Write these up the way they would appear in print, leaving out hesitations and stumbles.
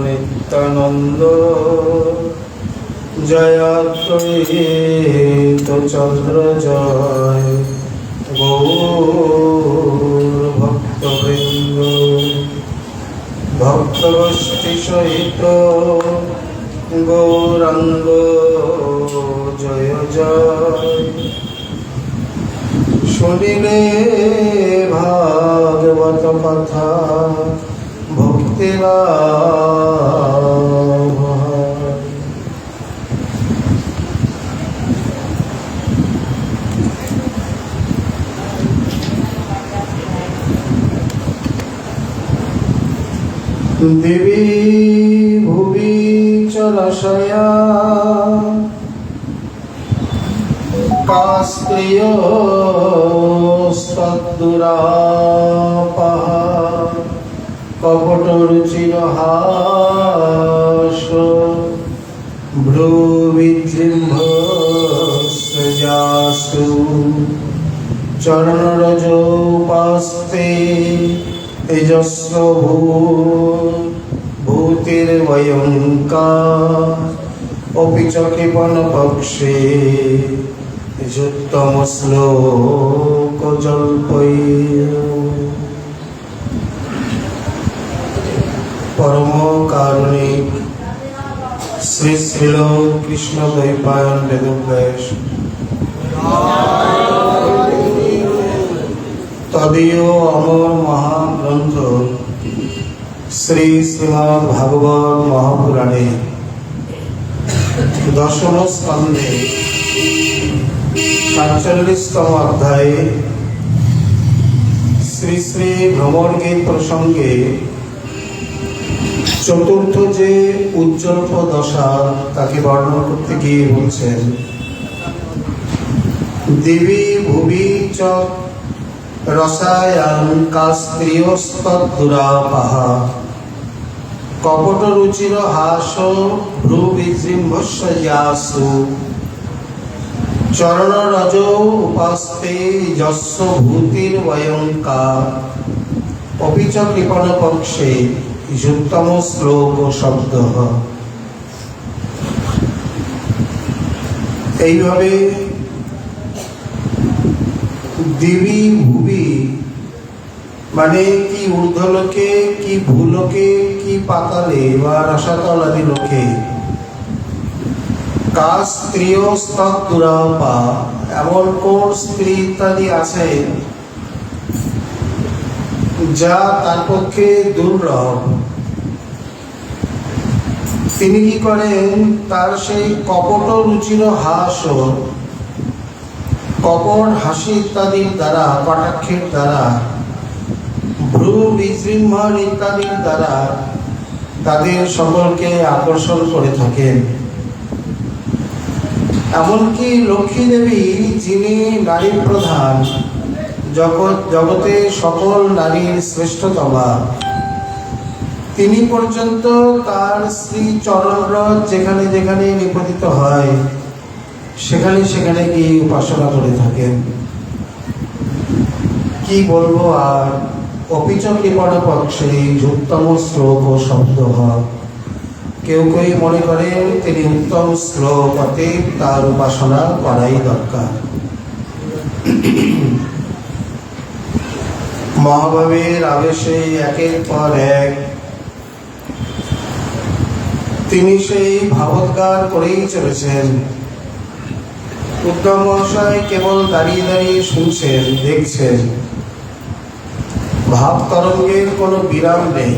নিত্যানন্দ জয় অদ্বৈত চন্দ্র জয় গৌর ভক্তবৃন্দ ভক্তগোষ্ঠী সহিত গৌরাঙ্গ জয় জয়। শুনিলে ভাগবত কথা ভক্তি লাভ হয়। দেবী ভুবি চরশয়া কাস্ত্রিয়স্তদ্দুরাপহা কপটরুচিরহাস ভ্রুবিজৃম্ভস্যাসু চরণরজোপাস্তে তেজস্ব ভূতির্ভয়ঙ্কার অপি চ কৃপণপক্ষে যুক্তম শ্লোক জল্পৈঃ। পরম কারুণিক শ্রী শ্রীল কৃষ্ণ দ্বৈপায়ন বেদব্যাস তদীয় অমর মহাগ্রন্থ শ্রী শ্রীমদ্ ভাগবত মহাপুরাণে দশম স্কন্ধে ৪৭তম অধ্যায়ে শ্রী শ্রী ভ্রমর গীত প্রসঙ্গে চতুর্থ যে উজ্জ্বল দশা তাকে বর্ণনা করতে গিয়ে বলছেন, দেবী ভুবি চ রসায়ন কাস্ত্রিয়স্তদ্দুরাপহা কপট রুচির হাস ভ্রুবিজৃম্ভস্যাসু চরণ রজ উপাস্তে যস্য ভূতির্ভয়ঙ্কার অপি চ কৃপণপক্ষে যুক্তম শ্লোক শব্দ। এইভাবে দেবী ভুবি মানে কি ঊর্ধ্বলোকে, কি ভূলোকে, কি পাতালে বা রসাতল আদি লোকে, কাস্ত্রিয়স্তদ্দুরাপহা এমন কোন স্ত্রী ইত্যাদি আছে যা তার পক্ষে দুর্লভ। তিনি কি করেন, তার সেই কপট রুচির হাস, কপট হাসি ইত্যাদির দ্বারা, কটাক্ষের দ্বারা, ভ্রু বিজৃম্ভণ ইত্যাদির দ্বারা তাদের সকলকে আকর্ষণ করে থাকেন। এমনকি লক্ষ্মী দেবী, যিনি নারী প্রধান, জগতে সকল নারীর শ্রেষ্ঠতমা, তিনি পর্যন্ত তার শ্রী চরণরজ যেখানে যেখানে নিপতিত হয় সেখানে সেখানে গিয়ে উপাসনা করে থাকেন। কি বলবো আর, অপি চ কৃপণপক্ষে উত্তম শ্লোক ও শব্দ। কেউ কেউ মনে করেন তিনি উত্তম শ্লোক, অতএব তার উপাসনা করাই দরকার। মহাভাবের আবেশে একের পর এক তিনি সেই ভাবোদ্গার করেই চলেছেন। উদ্ধব মহাশয় কেবল দাঁড়িয়ে দাঁড়িয়ে শুনছেন, দেখছেন। ভাব তরঙ্গের কোনো বিরাম নেই।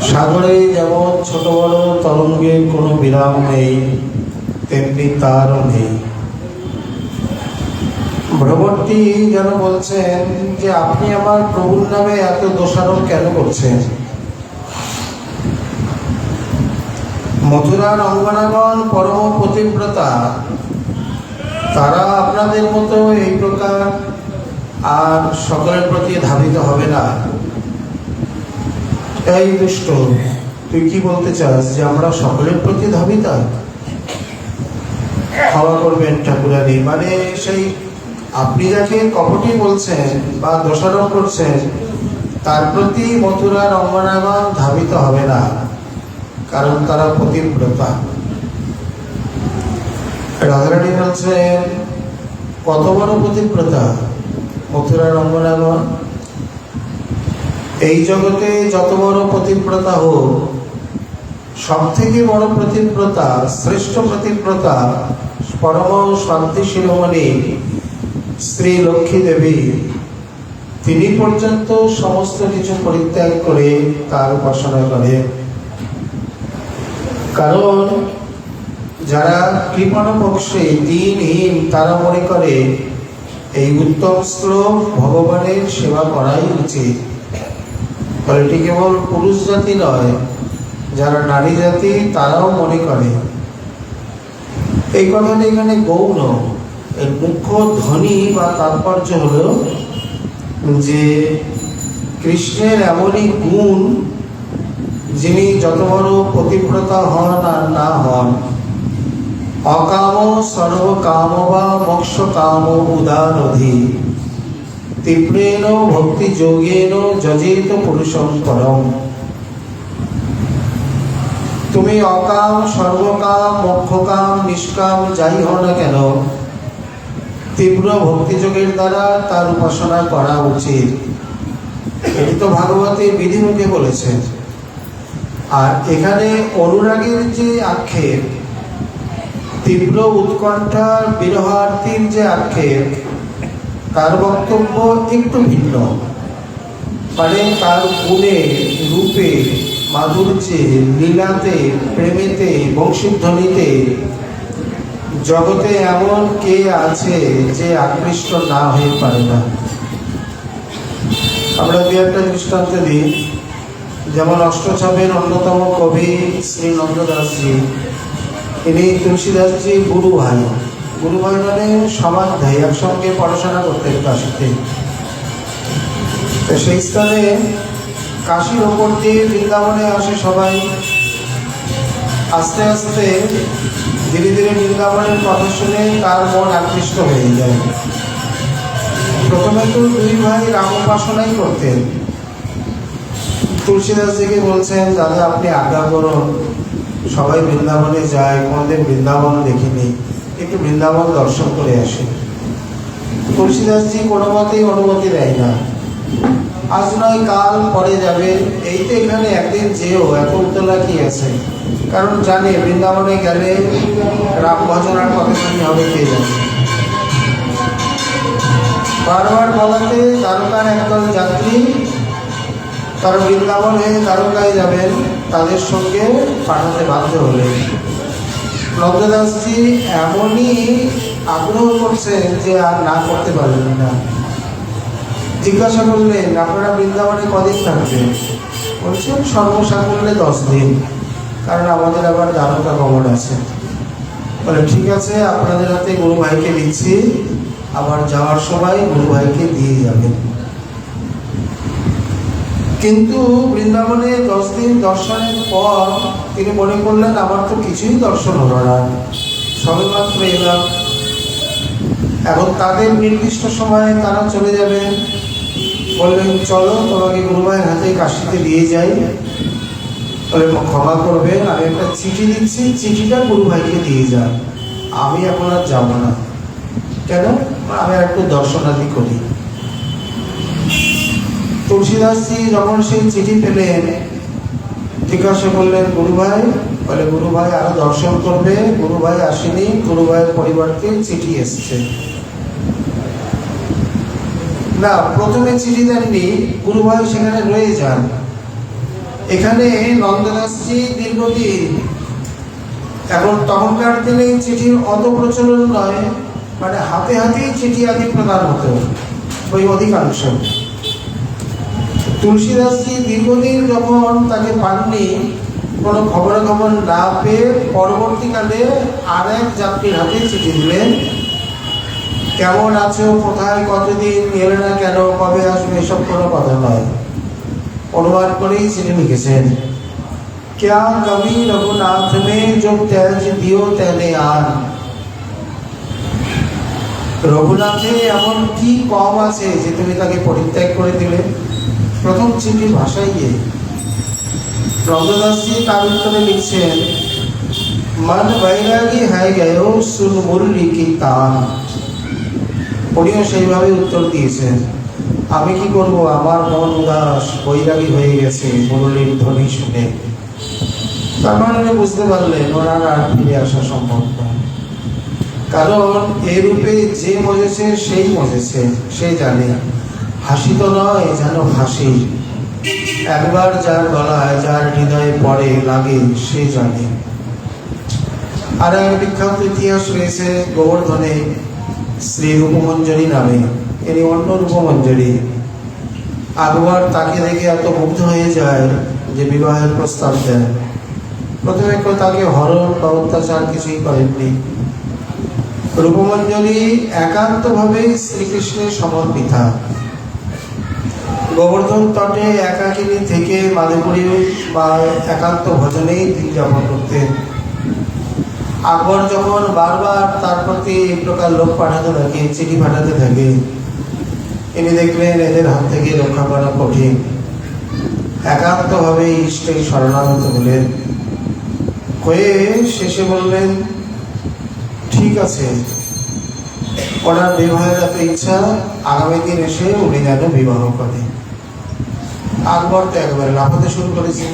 সাগরে যেমন ছোট বড় তরঙ্গের কোনো বিরাম নেই, তেমনি তারও নেই। ভ্রমরটি যেন বলছেন যে আপনি আমার প্রভুর নামে এত দোষারোপ কেন করছেন? মথুরার অঙ্গনাগণ পরম পতিব্রতা, তারা আপনাদের মতো এই প্রকার আর সকলের প্রতি ধাবিত হবে না। এই দুষ্ট, তুই কি বলতে চাস যে আমরা সকলের প্রতি ধাবিতা? ক্ষমা করবেন ঠাকুরানী, মানে সেই আপনি যাকে কপটি বলছেন বা দোষারোপ করছেন, তার প্রতি মথুরার অঙ্গনাগণ ধাবিত হবে না, কারণ তারা পতিব্রতা। রাধারানী বলছেন, কত বড় পতিব্রতা মথুরার অঙ্গনাগণ। এই জগতে যত বড় পতিব্রতা হোক, সব থেকে বড় পতিব্রতা, শ্রেষ্ঠ পতিব্রতা পরম শান্তি শিরোমণি শ্রী লক্ষ্মী দেবী, তিনি পর্যন্ত সমস্ত কিছু পরিত্যাগ করে তার উপাসনা করে। কারণ যারা কৃপণপক্ষে দিনহীন, তারা মনে করে এই উত্তম শ্লোক ভগবানের সেবা করাই উচিত। এটি কেবল পুরুষ জাতি নয়, যারা নারী জাতি তারাও মনে করে। এই কথাটা এখানে গৌণ। এর মুখ্য ধ্বনি বা তাৎপর্য হলো যে কৃষ্ণের এমনই গুণ, যিনি যত বড় পতিব্রতা হন আর না হন, অকাম সর্বকাম বা মোক্ষ কাম উদারধি তীব্রেণ ভক্তি যোগেন যজেত পুরুষম পরম। তুমি অকাম, সর্বকাম, মোক্ষকাম, নিষ্কাম যাই হও না কেন, তীব্র ভক্তিযোগের দ্বারা তার উপাসনা করা উচিত। এটি তো ভাগবতের বিধিমুখে বলেছেন। আর এখানে অনুরাগের যে আক্ষেপ, তীব্র উৎকণ্ঠা বিরহার্থীর যে আক্ষেপ, তার বক্তব্য একটু ভিন্ন। মানে তার গুণে, রূপে, মাধুর্যে, লীলাতে, প্রেমেতে, বংশীধ্বনিতে জগতে এমন কে আছে যে আকৃষ্ট না হয়ে পারে না। আমরা দু একটা দৃষ্টান্ত দিই। যেমন অষ্টছাপের অন্যতম কবি শ্রী নন্দদাসজি, ইনি তুলসীদাসজি গুরু ভাই। গুরু ভাই মানে সমাধ্যায়ী, একসঙ্গে পড়াশোনা করতেন কাশীতে। তো সেই স্থানে কাশীর ওপর দিয়ে বৃন্দাবনে আসে সবাই। আস্তে আস্তে ধীরে ধীরে বৃন্দাবনের কথা শুনে তার মন আকৃষ্ট হয়ে যায়। প্রথমে তো দুই ভাই রাম উপাসনাই করতেন। তুলসীদাসজিকে বলছেন, দাদা আপনি আজ্ঞা করুন, সবাই বৃন্দাবনে যায়, কোনোদিন বৃন্দাবন দেখিনি, একটু বৃন্দাবন দর্শন করে আসে। তুলসীদাসজি কোনো মতেই অনুমতি দেয় না। আজ নয় কাল পরে যাবে, এই তো এখানে একদিন যেও, এত উতলা কি আছে। কারণ জানে বৃন্দাবনে গেলে রাম ভজনার কতখানি হবে কে জানে। বারবার বলাতে দ্বারকার একদল যাত্রী, তারা বৃন্দাবন হয়ে দ্বারকায় যাবেন, তাদের সঙ্গে পাঠাতে বাধ্য হলেন। নন্দদাসজি এমনই আগ্রহ করছেন যে আর না করতে পারলেন না। জিজ্ঞাসা করলেন, আপনারা বৃন্দাবনে কদিন থাকবেন? বলছেন সর্বসাকুল্যে 10 দিন, কারণ আমাদের আবার দ্বারকা গমন আছে। বলে ঠিক আছে, আপনাদের হাতে গুরু ভাইকে দিচ্ছি, আবার যাওয়ার সময় গুরু ভাইকে দিয়ে যাবেন। কিন্তু বৃন্দাবনে 10 দিন দর্শনের পর তিনি মনে করলেন, আমার তো কিছুই দর্শন হলো না, সবেমাত্র এলাম। এখন তাদের নির্দিষ্ট সময়ে তারা চলে যাবেন। বললেন, চলো তোমাকে গুরু ভাইয়ের হাতে কাশিতে দিয়ে যাই। বলে ক্ষমা করবেন, আমি একটা চিঠি দিচ্ছি, চিঠিটা গুরু ভাইকে দিয়ে যান, আমি এখন আর যাবো না। কেন? আমি আর একটু দর্শনাদি করি। তুলসীদাসজি যখন সেই চিঠি পেলেন, জিজ্ঞাসা করলেন, গুরু ভাই? বলে গুরু ভাই আরো দর্শন করবে, গুরু ভাই আসেনি, গুরু ভাইয়ের পরিবর্তে চিঠি এসছে। না, প্রথমে চিঠি দেননি, গুরু ভাই সেখানে রয়ে যান। এখানে নন্দদাসজি দীর্ঘদিন, এখন তখনকার দিনে চিঠির অত প্রচলন নয়, মানে হাতে হাতেই চিঠি আদি প্রদান হতো ওই অধিকাংশ। তুলসীদাসজি দীর্ঘদিন যখন তাকে পাননি, কোনো খবরাখবর না পেয়ে পরবর্তীকালে আর এক যাত্রীর হাতে চিঠি দিলেন। কেমন আছো, কোথায়, কতদিন, এলে না কেন, কবে আসবে, এসব কোনো কথা নয়। অনুবাদ করেই চিঠি লিখেছেন, ক্যা কবি রঘুনাথ মে जो त्याज दियो तेने आन। রঘুনাথে এমন কি কম আছে যে তুমি তাকে পরিত্যাগ করে দিলে? প্রথম চিঠি ভাষাইয়ে রঙ্গদাসজি তার উত্তরে লিখছেন, মন বৈরাগী হয়ে গেও সুন মুরলি কি তান। উনিও সেইভাবে উত্তর দিয়েছেন, আমি কি করব, আমার মন উদাস বৈরাগী হয়ে গেছে মুরলির ধ্বনি শুনে। তার মানে বুঝতে পারলেন ওনার আর ফিরে আসা সম্ভব নয়, কারণ এ রূপে যে মজেছে সেই মজেছে, সে জানে হাসি তো নয় যেন হাসি। একবার যার গলায় যার হৃদয়ে পড়ে লাগে সে জানে। আর এক বিখ্যাত ইতিহাস রয়েছে গোবর্ধনে শ্রী রূপমঞ্জরী নামে। ইনি অন্য রূপমঞ্জরী। আকবর তাকে দেখে এত মুগ্ধ হয়ে যায় যে বিবাহের প্রস্তাব দেন। প্রথমে তাকে হরণ বা অত্যাচার কিছুই করেননি। রূপমঞ্জরী একান্তভাবে শ্রীকৃষ্ণের সমর্পিতা। গোবর্ধন তটে একাকিনী থেকে মাধুপুরী বা একান্ত ভজনেই দিন যাপন করতেন। আকবর যখন বারবার তার প্রতি এই প্রকার লোক পাঠাতে থাকে, চিঠি পাঠাতে থাকে, ইনি দেখলেন এদের হাত থেকে রক্ষা করা কঠিন। একান্তভাবে ইষ্টে শরণাগত হলেন, হয়ে শেষে বললেন, ঠিক আছে, ওনার বিবাহের এত ইচ্ছা, আগামী দিন এসে উনি যেন বিবাহ করে। আকবর তো একবারে লাফাতে শুরু করেছে।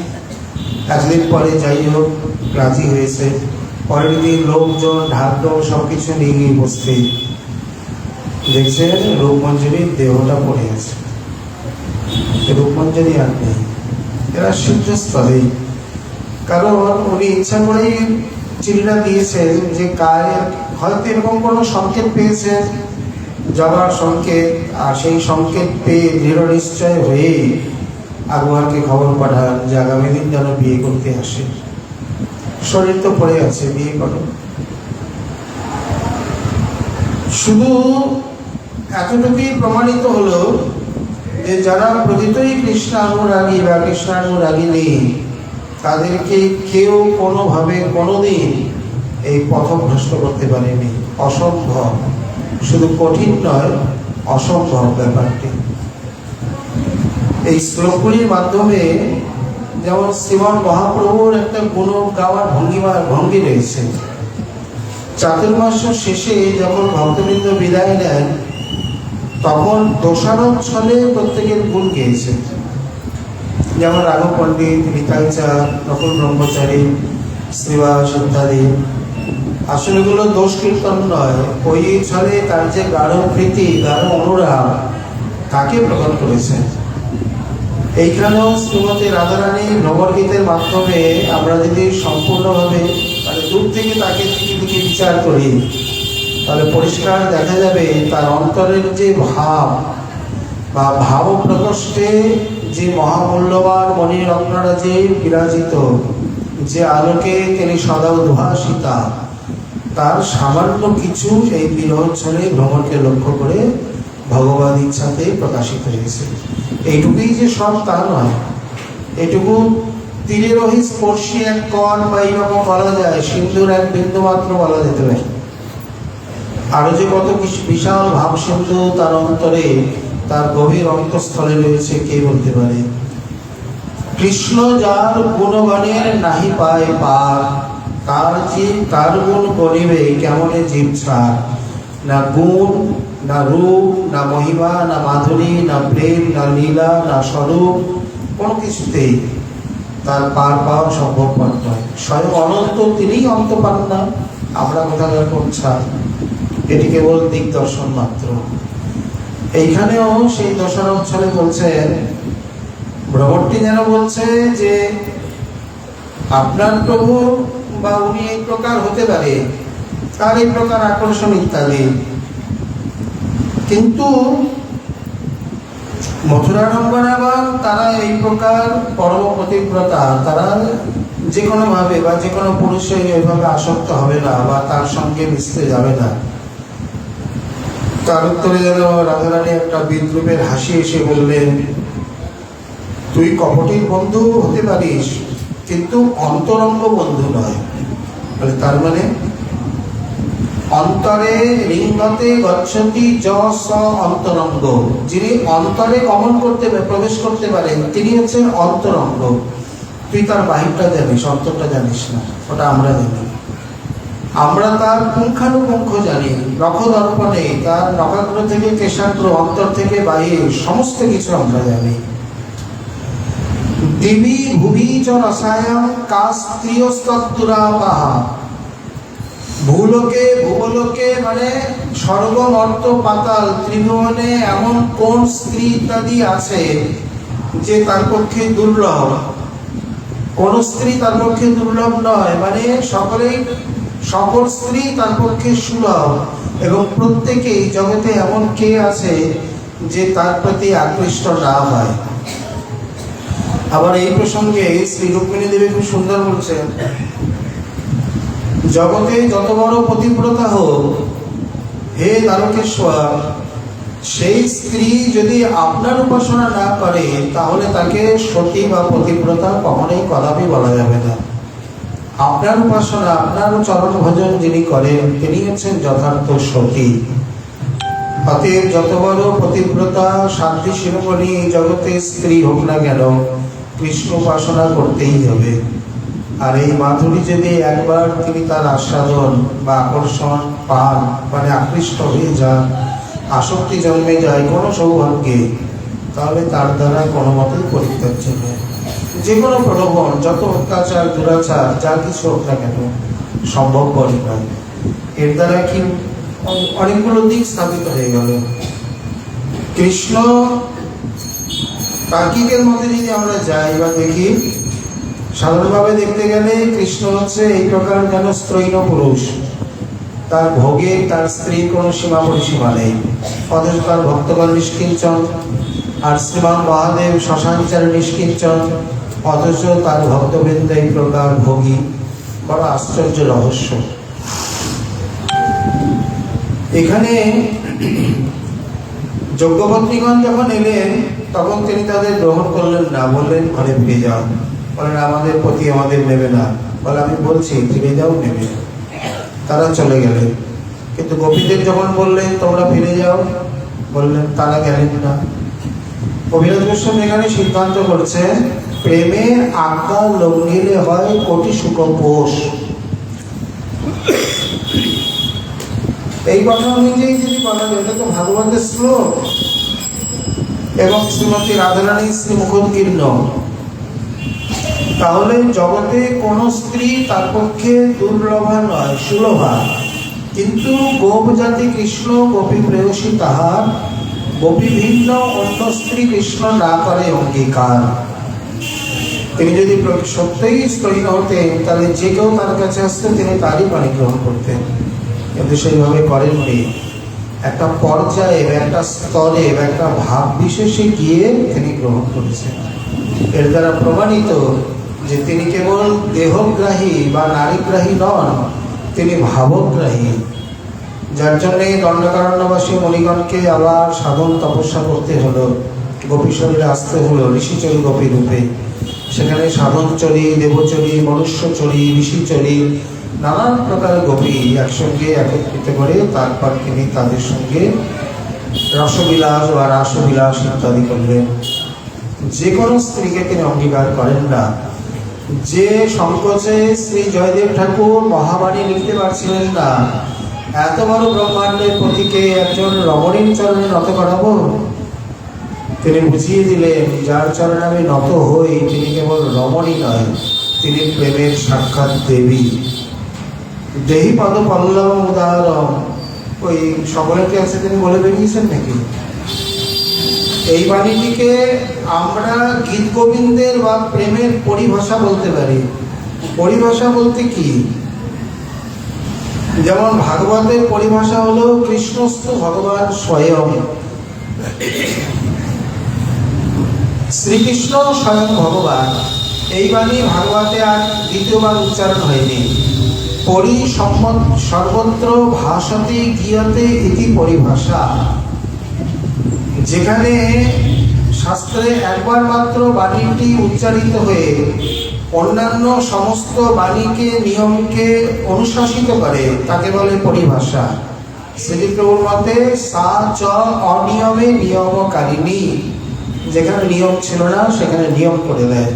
একদিন পরে যাই হোক রাজি হয়েছে। পরের দিন লোকজন ঢাকলো সবকিছু নিয়ে গিয়ে বসতে, দেখছেন রূপমঞ্জরীর দেহটা পড়ে আছে। রূপমঞ্জরী আর নেই, এরা সূর্যস্থলে। কারণ উনি ইচ্ছা করেই চিঠিটা দিয়েছেন যে গায়ে হয়তো এরকম কোনো সংকেত পেয়েছেন, যাবার সংকেত, আর সেই সংকেত পেয়ে দৃঢ় নিশ্চয় হয়ে আকবরকে খবর পাঠান যে আগামী দিন যেন বিয়ে করতে আসে। শরীর তো পড়ে আছে, বিয়ে করো। শুধু এতটুকুই প্রমাণিত হলো যে যারা প্রকৃতই কৃষ্ণানুরাগী বা কৃষ্ণানুরাগিনী, তাদেরকে কেউ কোনোভাবে কোনোদিন এই পথভ্রষ্ট করতে পারেনি। অসম্ভব, শুধু কঠিন নয়, অসম্ভব ব্যাপারটি। এই শ্লোকগুলির মাধ্যমে যেমন শ্রীমন মহাপ্রভুর একটা গুণ গাওয়ার ভঙ্গি রয়েছে। চাতুর্মাস্য শেষে যখন ভক্তবৃন্দ বিদায় নেন, তখন দোষারোপ ছলে প্রত্যেকের গুণ গেয়েছে। যেমন রাঘব পণ্ডিত, নিতাই চাঁদ, নকুল ব্রহ্মচারী, শ্রীবাস ইত্যাদি। আসলে এগুলো দোষ কীর্তন নয়, ওই ছলে তার যে গাঢ় প্রীতি, গাঢ় অনুরাগ, তাকে প্রকাশ করেছেন। এইখানেও শ্রীমতী রাধারানী নবরগীতের মাধ্যমে আমরা যদি সম্পূর্ণভাবে মানে দূর থেকে তাকে দিকে বিচার করি, তাহলে পরিষ্কার দেখা যাবে তার অন্তরের যে ভাব বা ভাব প্রকোষ্ঠে যে মহামূল্যবান মণিরত্নরা যে বিরাজিত, যে আলোকে তিনি সদা উদ্ভাসিতা, তার সামান্য কিছু এই বিরহচ্ছলে ভ্রমণকে লক্ষ্য করে ভগবদ ইচ্ছাতে প্রকাশিত হয়েছে। এইটুকুই যে সব তা নয়, এটুকু তীরেরহি স্পর্শী এক কণ বা এইরকম বলা যায়, সিন্ধুর এক বিন্দু মাত্র বলা যেতে পারে। আরো যে কত বিশাল ভাব সিন্ধু তার অন্তরে, তার গভীর অন্তঃস্থলে রয়েছে, কে বলতে পারে। কৃষ্ণ যার গুণগানের নাহি পায় পার, তার গুণ গরিবে কেমনে জীব ছাড়। না গুণ, না রূপ, না মহিমা, না মাধুরী, না প্রেম, না লীলা, না স্বরূপ, কোনো কিছুতেই তার পার পাওয়া সম্ভবপর নয়। স্বয়ং অনন্ত, তিনিই অন্ত পান না, আমরা কোথাকার পৌঁছা, এটি কেবল দিগদর্শন মাত্র। এইখানেও সেই দশারোপ ছলে বলছেন, ভ্রমণটি যেন বলছে যে আপনার প্রভু বা উনি এই প্রকার হতে পারে, তার এই প্রকার আকর্ষণ ইত্যাদি, কিন্তু মথুরারম্বনাবান তারা এই প্রকার পরম পতিব্রতা, তারা যে কোনো ভাবে বা যে কোনো পুরুষে এইভাবে আসক্ত হবে না বা তার সঙ্গে মিশতে যাবে না। তার উত্তরে যেন রাধারানী একটা বিদ্রুপের হাসি এসে বললেন, তুই কপটির বন্ধু হতে পারিস কিন্তু অন্তরঙ্গ বন্ধু নয়। তার মানে অন্তরে লিঙ্গতে গচ্ছতি যশ অন্তরঙ্গ, যিনি অন্তরে গমন করতে প্রবেশ করতে পারেন তিনি হচ্ছেন অন্তরঙ্গ। তুই তার বাহিরটা জানিস, অন্তরটা জানিস না, ওটা আমরা জানি। আমরা তার পুঙ্খানুপুঙ্খ জানি, নখদর্পণে তার নখাগ্র থেকে কেশাগ্র, অন্তর থেকে বাহির সমস্ত কিছু আমরা জানি। দিবি ভুবি চ রসায়ন কাস্ত্রিয়স্তদ্দুরাপাহা, ভূলোকে ভূগোলোকে মানে স্বর্গ মর্ত পাতাল ত্রিভুবনে এমন কোন স্ত্রী ইত্যাদি আছে যে তার পক্ষে দুর্লভ? কোন স্ত্রী তার পক্ষে দুর্লভ নয়, মানে সকল স্ত্রী তার পক্ষে সুলভ, এবং প্রত্যেকেই জগতে এমন কে আছে যে তার প্রতি আকৃষ্ট না হয়। আবার এই প্রসঙ্গে শ্রী রুক্মিণী দেবী খুব সুন্দর বলছেন, জগতে যত বড় পতিব্রতা হোক হে দ্বারকেশ্বর, সেই স্ত্রী যদি আপনার উপাসনা না করে তাহলে তাকে সতী বা পতিব্রতা কখনোই কদাপি বলা যাবে না। আপনার উপাসনা, আপনার চরণ ভজন যিনি করেন তিনি হচ্ছেন যথার্থ সতী। অতএব যত বড় পতিব্রতা শান্তি শিরোমণি এই জগতে স্ত্রী হোক না কেন, কৃষ্ণ উপাসনা করতেই হবে। আর এই মাধুরী যদি একবার তিনি তার আস্বাদন বা আকর্ষণ পান, মানে আকৃষ্ট হয়ে যান, আসক্তি জন্মে যায় কোনো সৌভাগ্যে, তাহলে তার দ্বারা কোনো মতেই পরিত্যাজ্য নয়। যে কোনো প্রলোভন, যত অত্যাচার দুরাচার যা কিছু হোক না কেন, সম্ভবপরই নয়। এর দ্বারা কি অনেকগুলো দিক স্থাপিত হয়ে গেল। কৃষ্ণ তার্কিকের মধ্যে যদি আমরা যাই বা দেখি, সাধারণভাবে দেখতে গেলে কৃষ্ণ হচ্ছে এই প্রকার যেন স্ত্রৈণ পুরুষ, তার ভোগে তার স্ত্রীর কোনো সীমা পরিসীমা নেই, অথচ তার ভক্তগণ নিষ্কিঞ্চন। আর শ্রীমান মহাদেব শ্মশানচারে নিষ্কিঞ্চন, অথচ তার ভক্তবৃন্দ এই প্রকার ভোগী। বড় আশ্চর্য রহস্য। এখানে যজ্ঞপত্নীগণ যখন এলেন তখন তিনি তাদের গ্রহণ করলেন না, বললেন ঘরে ফিরে যাও। বলেন আমাদের প্রতি আমাদের নেবে না, বলে আমি বলছি ফিরে যাও, নেবে। তারা চলে গেলেন। কিন্তু গোপীদের যখন বললেন তোমরা ফিরে যাও, বললেন, তারা গেলেন না। কবিরাজ গোস্বামী এখানে সিদ্ধান্ত করছে, প্রেমের আজ্ঞা লঙ্ঘিলে হয় কোটি সুখপোষ। এই কথা অনুযায়ী যদি বলা যায়, তো ভাগবতের শ্লোক এবং শ্রীমতী রাধারানী শ্রী মুখোদ্গীর্ণ, তাহলে জগতে কোন স্ত্রী তার পক্ষে দুর্লভা নয়, সুলভা। কিন্তু গোপ জাতি কৃষ্ণ গোপী প্রেয়সী তাহার, গোপী ভিন্ন অন্য স্ত্রী কৃষ্ণ না করে অঙ্গীকার। তিনি যদি সত্যই স্ত্রৈণ হতেন তাহলে যে কেউ তার কাছে আসতেন তিনি তারই পানি গ্রহণ করতেন, কিন্তু সেইভাবে করেননি। একটা পর্যায়ে, একটা স্তরে, একটা ভাব বিশেষে গিয়ে তিনি গ্রহণ করেছেন। এর দ্বারা প্রমাণিত যে তিনি কেবল দেহগ্রাহী বা নারীগ্রাহী নন, তিনি ভাবগ্রাহী। যার জন্যে দণ্ডকারণ্যবাসী মণিগণকে আবার সাধন তপস্যা করতে হলো, গোপী শরীরে আসতে হলো ঋষিচরী গোপী রূপে। সেখানে সাধনচরী, দেবচরী, মনুষ্যচরী, ঋষিচরী, নানান প্রকার গোপী একসঙ্গে একত্রিত করে তারপর তিনি তাদের সঙ্গে রসবিলাস বা রাসবিলাস ইত্যাদি করলেন। যে কোনো স্ত্রীকে তিনি অঙ্গীকার করেন না। যে সংকোচে শ্রী জয়দেব ঠাকুর মহাবাণী লিখতে পারছিলেন না, এত বড় ব্রহ্মাণ্ডের প্রতীকে একজন রমণীর চরণে নত করাবো, তিনি বুঝিয়ে দিলেন যার চরণে আমি নত হই তিনি কেবল রমণী নয়, তিনি প্রেমের সাক্ষাৎ দেবী। দেহি পদ পল্লব উদাহরণ, ওই সকলের কাছে তিনি বলে বেরিয়েছেন নাকি? এই বাণীটিকে আমরা গীত গোবিন্দের বা প্রেমের পরিভাষা বলতে পারি। পরিভাষা বলতে কি? যেমন ভাগবতের পরিভাষা হলো কৃষ্ণস্থ ভগবান স্বয়ং, শ্রীকৃষ্ণ স্বয়ং ভগবান। এই বাণী ভাগবতে আর দ্বিতীয়বার উচ্চারণ হয়নি। পরি সর্বত্র ভাষতে গীয়তে ইতি পরিভাষা। যেখানে শাস্ত্রে একবার মাত্র বাণীটি উচ্চারিত হয়ে অন্যান্য সমস্ত বাণীকে নিয়মকে অনুশাসিত করে, তাকে বলে পরিভাষা। শ্রীপ্রভুর মতে সা চ অনিয়মে নিয়মকারিণী, যেখানে নিয়ম ছিল না সেখানে নিয়ম করে দেয়।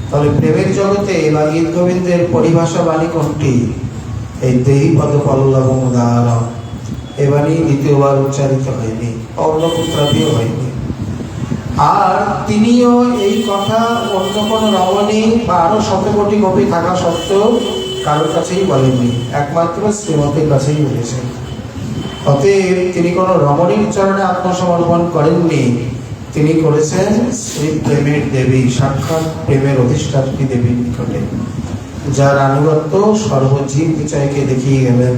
তাহলে প্রেমের জগতে বা গীত গোবিন্দের পরিভাষা বাণী কোনটি? এই দেহি পদ পল্লব উদাহরণ। এ বাণী দ্বিতীয়বার উচ্চারিত হয়নি, অন্নপুত্রাদিও হয়নি। আর তিনিও এই কথা অন্য কোনো রমণী বা আরো শতকোটি কপি থাকা সত্ত্বেও কারোর কাছেই বলেননি, একমাত্র শ্রীমতীর কাছেই বলেছেন। অতএব তিনি কোনো রমণীর চরণে আত্মসমর্পণ করেননি, তিনি করেছেন শ্রী প্রেমের দেবী, সাক্ষাৎ প্রেমের অধিষ্ঠাত্রী দেবীর নিকটে, যার আনুগত্য সর্বজীব বিচয়কে দেখিয়ে গেলেন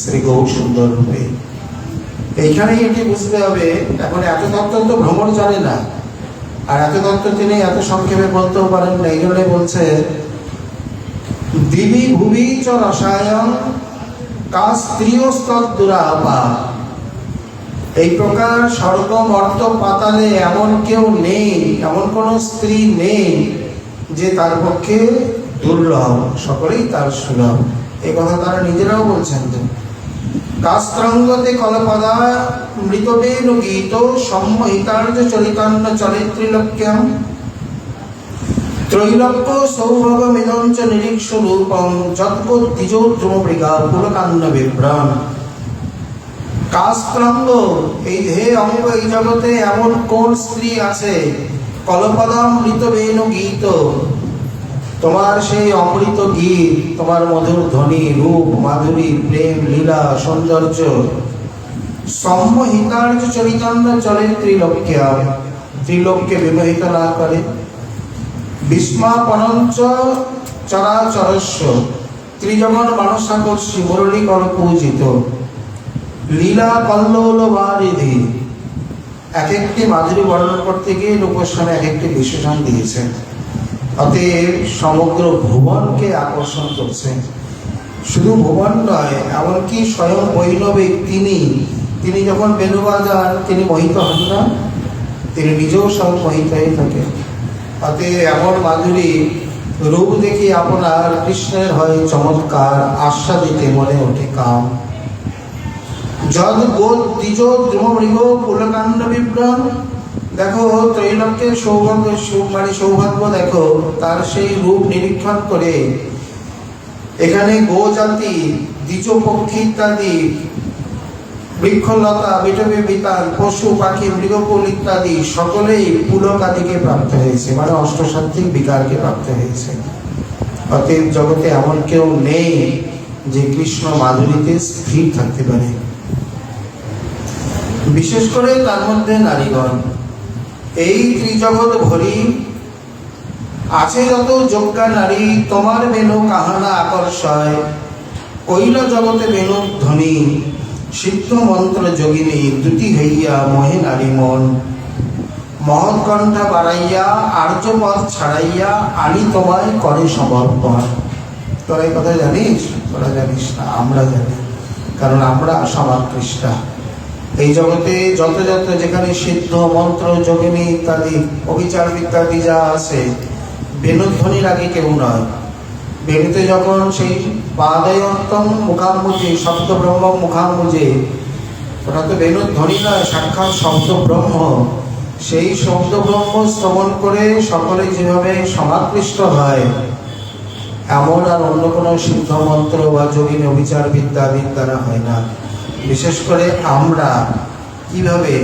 শ্রী গৌর সুন্দর রূপে। এইখানেই এটি বুঝতে হবে। এখন এত তত্ত্ব তো ভ্রমণ জানে না, আর এত তত্ত্ব তিনি এত সংক্ষেপে বলতেও পারেন না। এই জন্য বলছে দিবি ভুবি চ রসায়ন কা স্ত্রীয়স্তদ্দুরাপা। এই প্রকার স্বর্গ মর্ত পাতালে এমন কেউ নেই, এমন কোন স্ত্রী নেই যে তার পক্ষে দুর্লভ, সকলেই তার সুলভ। এই কথা তারা নিজেরাও বলছেন। তো কাস্ত্রঙ্গতে কলপদা মৃতবেন গীত সম্মহিতার্য চরিতান্ন চলে ত্রিলোক্যম ত্রৈলোক্য সৌভগমিদঞ্চ নিরীক্ষ রূপং যৎকো দ্বিজোদ্রুম মৃগা পুলকান্ন বিভ্রম। কাস্ত্রঙ্গ, এই হে অঙ্গ, এই জগতে এমন কোন স্ত্রী আছে? কলপদা মৃতবেন গীত, তোমার সেই অমৃত গীত, তোমার মধুর ধ্বনি, রূপ, মাধুরী, প্রেম, লীলা, সৌন্দর্য সম্মোহিতার্য চরিতান্ন চলে ত্রিলোক্যে, ত্রিলোককে বিমোহিত না করে। বিস্মাপনঞ্চ চরাচরস্য ত্রিজগন মানসাকর্ষী মুরলীকর পূজিত লীলা কল্লোল বারিধি। এক একটি মাধুরী বর্ণনা করতে গিয়ে রূপস্বামী এক একটি বিশেষণ দিয়েছেন। অতএব সমগ্র ভুবনকে আকর্ষণ করছে। শুধু ভুবন নয়, এমনকি স্বয়ং বৈষ্ণবিক তিনি যখন বেণু বাজান তিনি মোহিত হন না, তিনি নিজেও সব মোহিত হয়ে থাকেন। অতএব এমন মাধুরী রূপ দেখি আপনার কৃষ্ণের হয় চমৎকার, আস্বাদিতে মনে ওঠে কাম। যদ গো দ্বিজ দ্রুমমৃগ পুলকান্ন বিভ্রম। দেখো ত্রৈলোক্যের সৌভাগ্য, মানে সৌভাগ্য দেখো, তার সেই রূপ নিরীক্ষণ করে এখানে গো জাতি, দ্বিজ পক্ষী ইত্যাদি, বৃক্ষলতা, বিটবি বিতান, পশু পাখি, মৃগকুল ইত্যাদি সকলেই পুলক আদিকে প্রাপ্ত হয়েছে, মানে অষ্টসাত্ত্বিক বিকারকে প্রাপ্ত হয়েছে। অতএব জগতে এমন কেউ নেই যে কৃষ্ণ মাধুরীতে স্থির থাকতে পারে। বিশেষ করে তার মধ্যে নারীগণ। এই ত্রিজগৎ ভরি আছে যত যোগ্যা নারী, তোমার বেনু কাহানা আকর্ষয়। কৈল জগতে বেনু ধ্বনি, সিদ্ধ মন্ত্র যোগিনী, দুটি হইয়া মোহে নারী মন। মহৎ কণ্ঠা বাড়াইয়া আর্যপথ ছাড়াইয়া আনি তোমায় করে সমর্পণ। তোরা এই কথা জানিস? তোরা জানিস না, আমরা জানি, কারণ আমরা সমাকৃষ্টা। এই জগতে যত যত যেখানে সিদ্ধ মন্ত্র যোগিনী ইত্যাদি অবিচার ইত্যাদি যা আছে, বেণুধ্বনির আগে কেউ নয়। বেণুতে যখন সেই পাদয়ন্তম মুখাম্বুজে, শব্দ ব্রহ্ম মুখাম্বুজে, ওটা তো বেণুধ্বনি নয়, সাক্ষাৎ শব্দ ব্রহ্ম। সেই শব্দ ব্রহ্ম শ্রবণ করে সকলে যেভাবে সমাকৃষ্ট হয়, এমন আর অন্য কোনো সিদ্ধ মন্ত্র বা যোগিনী অবিচার বিদ্যাদির দ্বারা হয় না। বিশেষ করে আমরা কিভাবে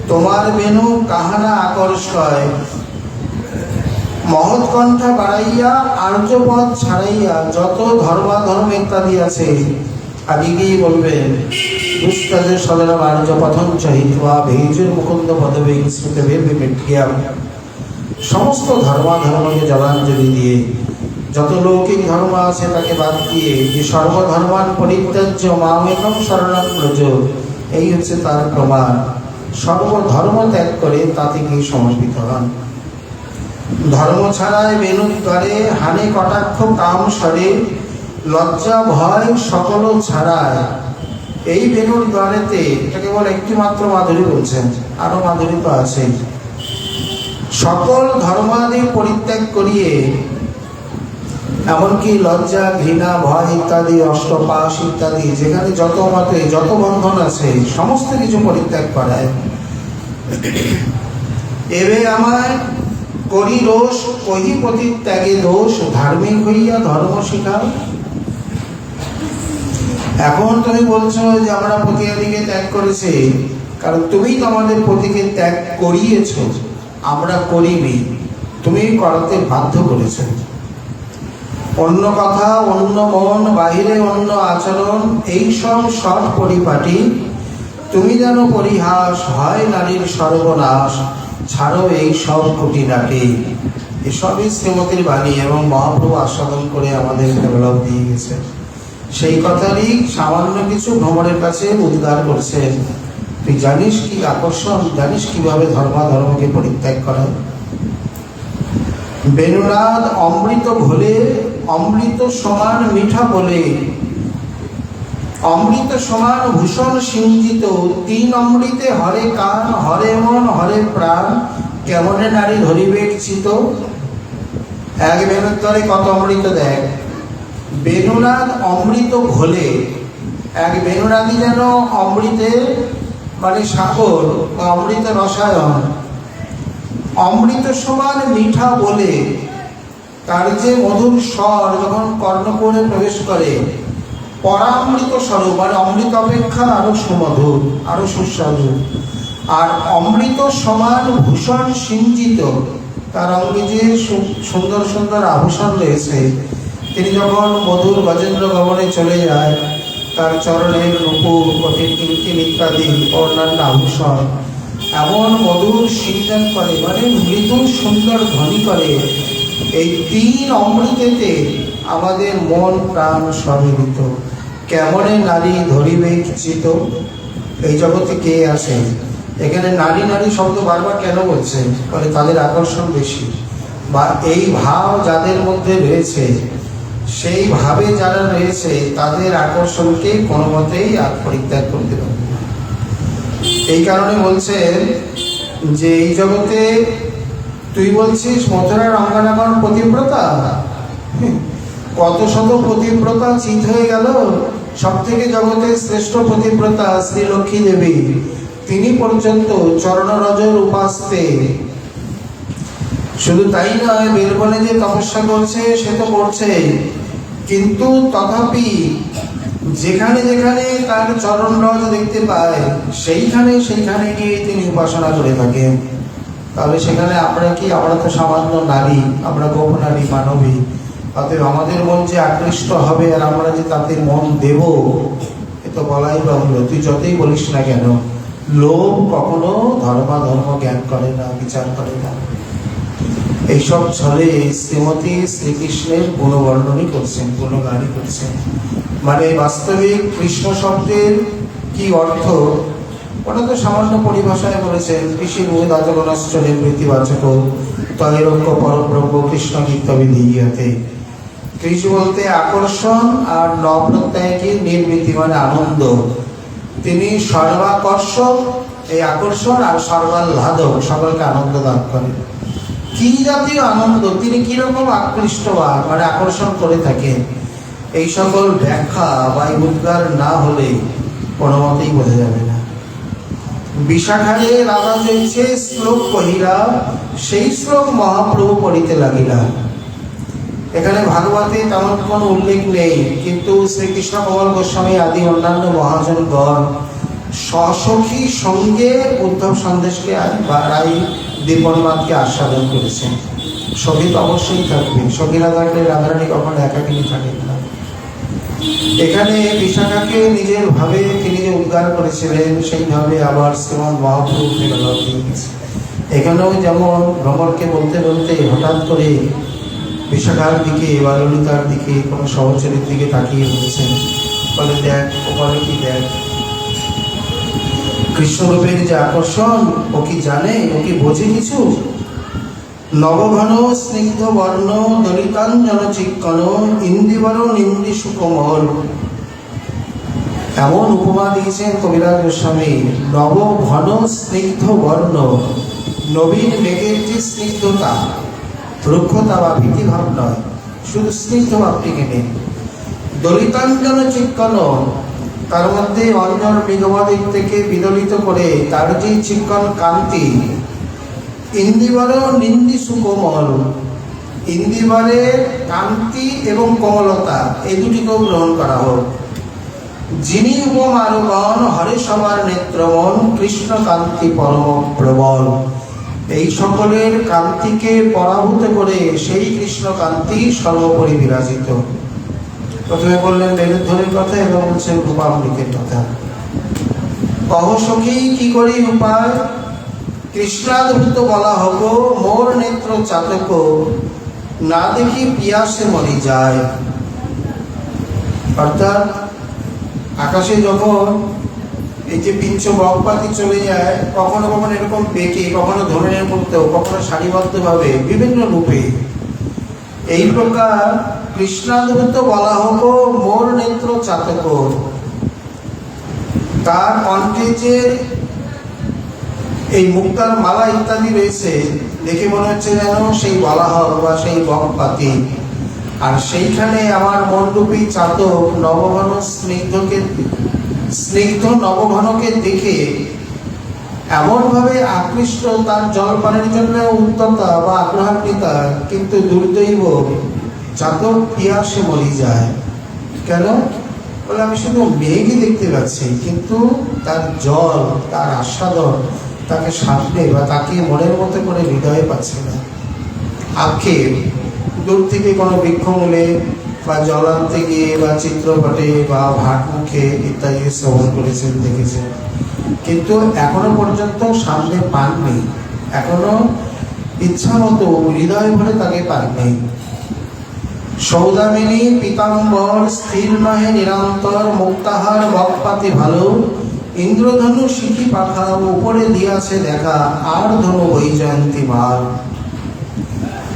তোমার বেনু কাহানা আকর্ষয়, মহৎ কণ্ঠা বাড়াইয়া আর্যপথ ছাড়াইয়া যত ধর্মাধর্ম ইত্যাদি আছে, আদিকেই বলবেন দুষ্টাজে সদরম আর্য পথন চহিত্বা ভেজুর মুকুন্দ পদবে স্মৃতে বিমিটিয়া। সমস্ত ধর্মাধর্মকে জলাঞ্জলি দিয়ে, যত লৌকিক ধর্ম আছে তাকে বাদ দিয়ে, যে সর্বধর্মান পরিত্যাজ্য মামেকম শরণং ব্রজ, এই হচ্ছে তার প্রমাণ। সর্বধর্ম ত্যাগ করে তাতে গিয়ে সমর্পিত হন। ধর্ম ছাড়ায় বেনুর দ্বারে হানে কটাক্ষ কাম সরে, লজ্জা ভয় সকল ছাড়ায়। এই বেনুর দ্বারেতে, এটা কেবল একটি মাত্র মাধুরী বলছেন, আরো মাধুরী তো আছে। সকল ধর্মাদি পরিত্যাগ করিয়ে এমনকি লজ্জা, ঘৃণা, ভয় ইত্যাদি, অষ্টপাশ ইত্যাদি, যেখানে যত মতে যত বন্ধন আছে সমস্ত কিছু পরিত্যাগ করায়। এবে আমায় করি রোষ, কহি পতিত্যাগে দোষ, ধার্মিক হইয়া ধর্ম শিখাও। এখন তুমি বলছো যে আমরা পতিয়াদিকে ত্যাগ করেছি, কারণ তুমি তো আমাদের পতিকে ত্যাগ করিয়েছ, আমরা করিনি, তুমি করাতে বাধ্য করেছ। অন্য কথা, অন্য মন, বাহিরে অন্য আচরণ, এইসব সব পরিপাটি, তুমি যেন পরিহাস, হয় নারীর সর্বনাশ, ছাড়ো এই সব খুঁটিনাটি। এসবই শ্রীমতীর বাণী এবং মহাপ্রভু আস্বাদন করে আমাদের ডেভেলপ দিয়ে গেছে। সেই কথারই সামান্য কিছু ভ্রমণের কাছে উদ্গার করছেন। তুই জানিস কি আকর্ষণ, জানিস কিভাবে ধর্মাধর্মকে পরিত্যাগ করা। বেণুনাদ অমৃত ঘোলে, অমৃত সমান মিঠা বলে, অমৃত সমান ভূষণ সিঞ্জিত, তিন অমৃতে হরে কান, হরে মন, হরে প্রাণ, কেমনে নারী ধরিবে চিত। এক বেণুর তরে কত অমৃত দেখ। বেণুনাদ অমৃত ঘোলে, এক বেণুনাদি যেন অমৃতে মানে সাগর বা অমৃত রসায়ন, অমৃত সমান মিঠা বলে, তার যে মধুর স্বর যখন কর্ণকোণে প্রবেশ করে, পরামৃত স্বরূপ মানে অমৃত অপেক্ষা আরো সুমধুর, আরো সুস্বাদু। আর অমৃত সমান ভূষণ সিঞ্জিত, তার অঙ্গে যে সুন্দর সুন্দর আভূষণ রয়েছে, তিনি যখন মধুর গজেন্দ্র ভবনে চলে যায়, তার চরণের নূপুর, কঠিন কিঙ্কিন ইত্যাদি অন্যান্য আভূষণ এমন মধুর সিঞ্চন করে, মানে মৃদু সুন্দর ধ্বনি করে। এই তিন অমৃতেতে আমাদের মন প্রাণ সমিলিত। কেমনে নারী ধরিবে চিত। এই জগতে কে আছে? এখানে নারী নারী শব্দ বারবার কেন বলছে? বলে তাদের আকর্ষণ বেশি, বা এই ভাব যাদের মধ্যে রয়েছে, সেই ভাবে যারা রয়েছে তাদের আকর্ষণকে কোনো মতেই পরিত্যাগ করতে পারবে না। এই কারণে বলছেন যে এই জগতে তুই বলছিস মথুরার রঙ্গনাগর পতিব্রতা, কত শত পতিব্রতা চিত হয়ে গেল। সব থেকে জগতের শ্রেষ্ঠ পতিব্রতা শ্রী লক্ষ্মী দেবী, তিনি পর্যন্ত চরণরজের উপাস্তে। শুধু তাই নয়, বেলবনে যে তপস্যা করছে সে তো করছে, কিন্তু তথাপি যেখানে যেখানে তার চরণরজ দেখতে পায় সেইখানে সেইখানে গিয়ে তিনি উপাসনা করে থাকেন। তাহলে সেখানে আমরা কি? আমরা তো সামান্য নারী, আমরা গোপনারী, মানবী। অতএব আমাদের মন যে আকৃষ্ট হবে আর আমরা যে তাতে মন দেব, এ তো বলাই বাহুল্য। তুই যতই বলিস না কেন, লোভ কখনো ধর্মাধর্ম জ্ঞান করে না, বিচার করে না। এইসব ছলে শ্রীমতী শ্রীকৃষ্ণের গুণবর্ণনই করছেন, গুণগানই করছেন। মানে বাস্তবিক কৃষ্ণ শব্দের কি অর্থ, ওটা তো সামান্য পরিভাষায় বলেছেন। কৃষির মূল আচরণাশ্চ নিবৃত্তিবাচক তৈরক্য পরব্রহ্ম কৃষ্ণ গীতবিধি ইহাতে। কৃষি বলতে আকর্ষণ, আর নপ্রত্যয়কে নির্বৃত্তি মানে আনন্দ। তিনি সর্বাকর্ষক, এই আকর্ষণ, আর সর্বাহ্লাদক, সকলকে আনন্দ দান করেন। কি জাতীয় আনন্দ, তিনি কিরকম আকৃষ্টবান মানে আকর্ষণ করে থাকেন, এই সকল ব্যাখ্যা বা উদ্গার না হলে কোনো মতেই বোঝা যাবে না। বিশাখারে রাধা জয়ছে শ্লোক কহিরা, সেই শ্লোক মহাপ্রভু পড়িতে লাগিলা। এখানে ভাগবতে তেমন কোনো উল্লেখ নেই, কিন্তু শ্রীকৃষ্ণ কমল গোস্বামী আদি অন্যান্য মহাজনগণ স্বসখী সঙ্গে উদ্ধব সন্দেশকে রাই দীপননাথকে আস্বাদন করেছেন। সখী তো অবশ্যই থাকবে, সখীরা থাকলে রাধারানী কখনো একাকিনী থাকেন না। এখানে বিশাখাকে নিজের ভাবে তিনি যে উদ্গার করেছিলেন, সেইভাবে আবার শ্রীমদ মহাপ্রভু ফেরত দিয়ে গেছে। এখানেও যেমন ভ্রমরকে বলতে বলতে হঠাৎ করে বিশাখার দিকে বা ললিতার দিকে, কোনো সহচরীর দিকে তাকিয়ে বলছেন, বলে দেখ ওপরে কি দেখ। কৃষ্ণরূপের যে আকর্ষণ, ও কি জানে, ও কি বোঝে কিছু? নবঘন স্নিগ্ধ বর্ণ দলিতাঞ্জন চিক্কণ ইন্দিবর নিন্দি সুকমল। এমন উপমা দিয়েছেন কবিরাজ গোস্বামী। নবঘন স্নিগ্ধ বর্ণ, নবীন মেঘের যে স্নিগ্ধতা, রুক্ষতা বা ভীতিভাব নয়, শুধু স্নিগ্ধ ভাবটিকে নেই। দলিতাঞ্জন চিক্কণ, তার মধ্যে অঞ্জন মৃগবাদিক থেকে বিদলিত করে তার যে চিক্কণ কান্তি, ইন্দিবর নিন্দি সুকোমল, ইন্দিবরে কান্তি এবং কোমলতা এই দুটিকেও গ্রহণ করা হোক। যিনি উপমারুগণ হরে সবার নেত্রমন, কৃষ্ণ কান্তি পরম প্রবল। এই সকলের কান্তিকে পরাভূত করে সেই কৃষ্ণ কান্তি সর্বোপরি বিরাজিত। প্রথমে বললেন বেণুধ্বনির কথা, এবং বলছেন রূপামৃতের কথা। কহ সখী কি করি উপায়, কৃষ্ণাদ্ভুত বলা হব, মোর নেত্র চাতক, না দেখি পিয়াসে মরি যায়। অর্থাৎ আকাশে যখন এই যে পিঞ্চ বকপাতি চলে যায়, কখনো কখনো এরকম বেঁকে, কখনো ধরনের মধ্যেও, কখনো সারিবদ্ধভাবে, বিভিন্ন রূপে, এই প্রকার কৃষ্ণাদ্ভুত বলা হোক মোর নেত্র চাতক। তার কণ্ঠে যে এই মুক্তার মালা ইত্যাদি রয়েছে, দেখে মনে হচ্ছে যেন সেই বলাহক বা সেই বকপাতি। আর সেইখানে আমার মনরূপী চাতক নবঘন স্নিগ্ধ নবঘনকে দেখে এমনভাবে আকৃষ্ট, তার জলপানের জন্য উদ্যতা বা আগ্রহান্বিতা, কিন্তু দুর্দৈব চাতক পিয়াসে মরি যায়। কেন বলে, আমি শুধু মেঘই দেখতে পাচ্ছি, কিন্তু তার জল, তার আস্বাদন তাকে সামনে বা তাকে মনের মতো করে হৃদয়ে পাচ্ছে না। আক্ষেপ দূর থেকে কোনো বৃক্ষমূলে বা জল আনতে গিয়ে বা চিত্রপটে বা ভাট মুখে ইত্যাদি শ্রবণ করেছেন, দেখেছেন, কিন্তু এখনো পর্যন্ত সামনে পাননি, এখনো ইচ্ছা মতো হৃদয় ভরে তাকে পাননি। সৌদামিনী পীতাম্বর স্থির নহে নিরন্তর, মুক্তাহার বকপাতি ভালো, ইন্দ্রধনু শিখি পাখা, উপরে দিয়াছে দেখা, আর ধনু বৈজয়ন্তী মাল।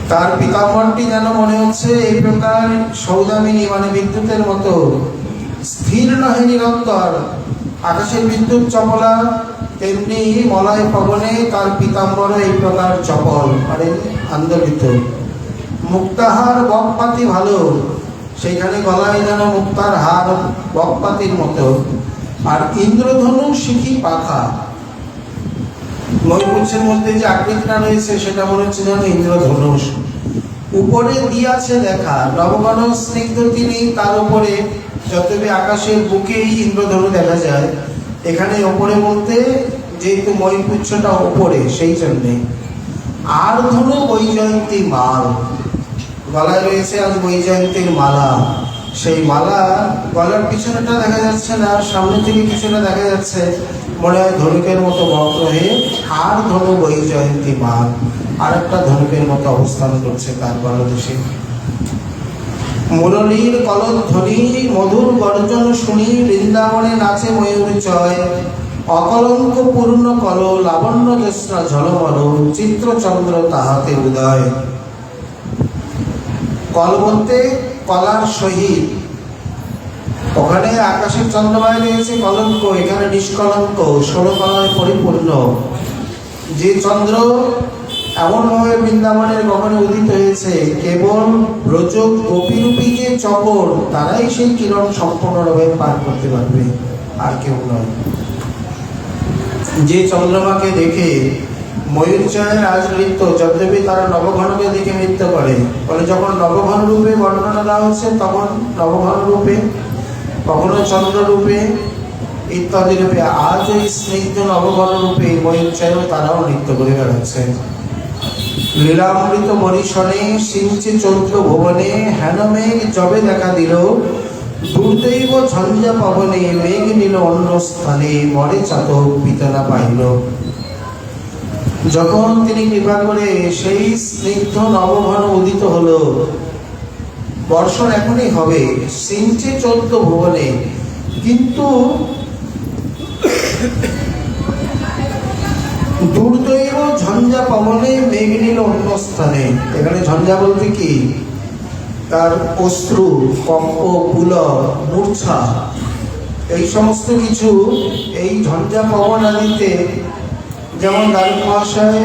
তার পীতাম্বরটি যেন মনে হচ্ছে এই প্রকার সৌদামিনী, মানে বিদ্যুতের মতো, স্থির নহে নিরন্তর, আকাশের বিদ্যুৎ চপলা, তেমনি মলয় পবনে তার পীতাম্বর এই প্রকার চপল, মানে আন্দোলিত। মুক্তাহার বকপাতি ভালো, সেইখানে গলায় যেন মুক্তার হার বকপাতির মতো। আর ইন্দ্রধনু শিখি পাখা, ময়ূরপুচ্ছের মধ্যে যে আকৃতিটা রয়েছে সেটা মনে হচ্ছে যেন ইন্দ্রধনুষ। উপরে দিয়াছে দেখা, নবঘন স্নিগ্ধ তিনি, তার উপরে যতবে আকাশের বুকেই ইন্দ্রধনু দেখা যায়, এখানে ওপরে বলতে যেহেতু ময়ূরপুচ্ছটা ওপরে, সেই জন্যে। আর ধনু বৈজয়ন্তী মাল, গলায় রয়েছে আজ বৈজয়ন্তীর মালা। সেই মালা গলার পিছনেটা দেখা যাচ্ছে না, সামনে থেকে কিছুটা দেখা যাচ্ছে, মনে হয় ধনুকের মতো বক্র হয়ে আর ধনু বৈজয়ন্তী মাল, আর একটা ধনুকের মতো অবস্থান করছে তার গলদেশে। মুরলীর কলধ্বনি মধুর গর্জন শুনি, বৃন্দাবনে নাচে ময়ূর চয়, অকলঙ্ক পূর্ণ কল, লাবণ্য জ্যোৎস্না ঝলমল, চিত্রচন্দ্র তাহাতে উদয়। কল বলতে কলার সহিত, ওখানে আকাশের চন্দ্রমায় রয়েছে কলঙ্ক, এখানে নিষ্কলঙ্ক, ষোড়কলায় পরিপূর্ণ। যে চন্দ্র এমনভাবে বৃন্দাবনের গগনে উদিত হয়েছে, কেবল ব্রজ গোপীরূপী যে চকর, তারাই সেই কিরণ সম্পূর্ণভাবে পার করতে পারবে, আর কেউ নয়। যে চন্দ্রমাকে দেখে ময়ূরচয়ের আজ নৃত্য, যদ্যপি তারা নবঘনকে দেখে নৃত্য করে, বলে যখন নবঘন রূপে বর্ণনা দেওয়া হচ্ছে তখন নবঘন রূপে, কখনো চন্দ্র রূপে ইত্যাদি রূপে, আজ ওই স্নিগ্ধ নবঘন রূপে ময়ূরচয় তারাও নৃত্য করে বেড়াচ্ছে। লীলামৃত মরিশনে সিঞ্চে চৌদ্র ভুবনে, হেন মেঘ যবে দেখা দিল, দুর্দৈব ঝঞ্ঝা পবনে, মেঘ নিল অন্য স্থানে, মরে চাতক পিতনা পাইল। যখন তিনি কৃপা করে সেই স্নিগ্ধ নবঘন উদিত হলো, বর্ষণ এখনই হবে, সিঞ্চে চৌদ্র ভুবনে, কিন্তু দুর্দৈব ঝঞ্ঝা পবনে, মেঘ নিল অন্য স্থানে। এখানে ঝঞ্ঝা বলতে কি, তার অশ্রু, কম্প, পুলক, মূর্ছা, এই সমস্ত কিছু এই ঝঞ্ঝা পবন আদিতে, যেমন দারুণ মহাশয়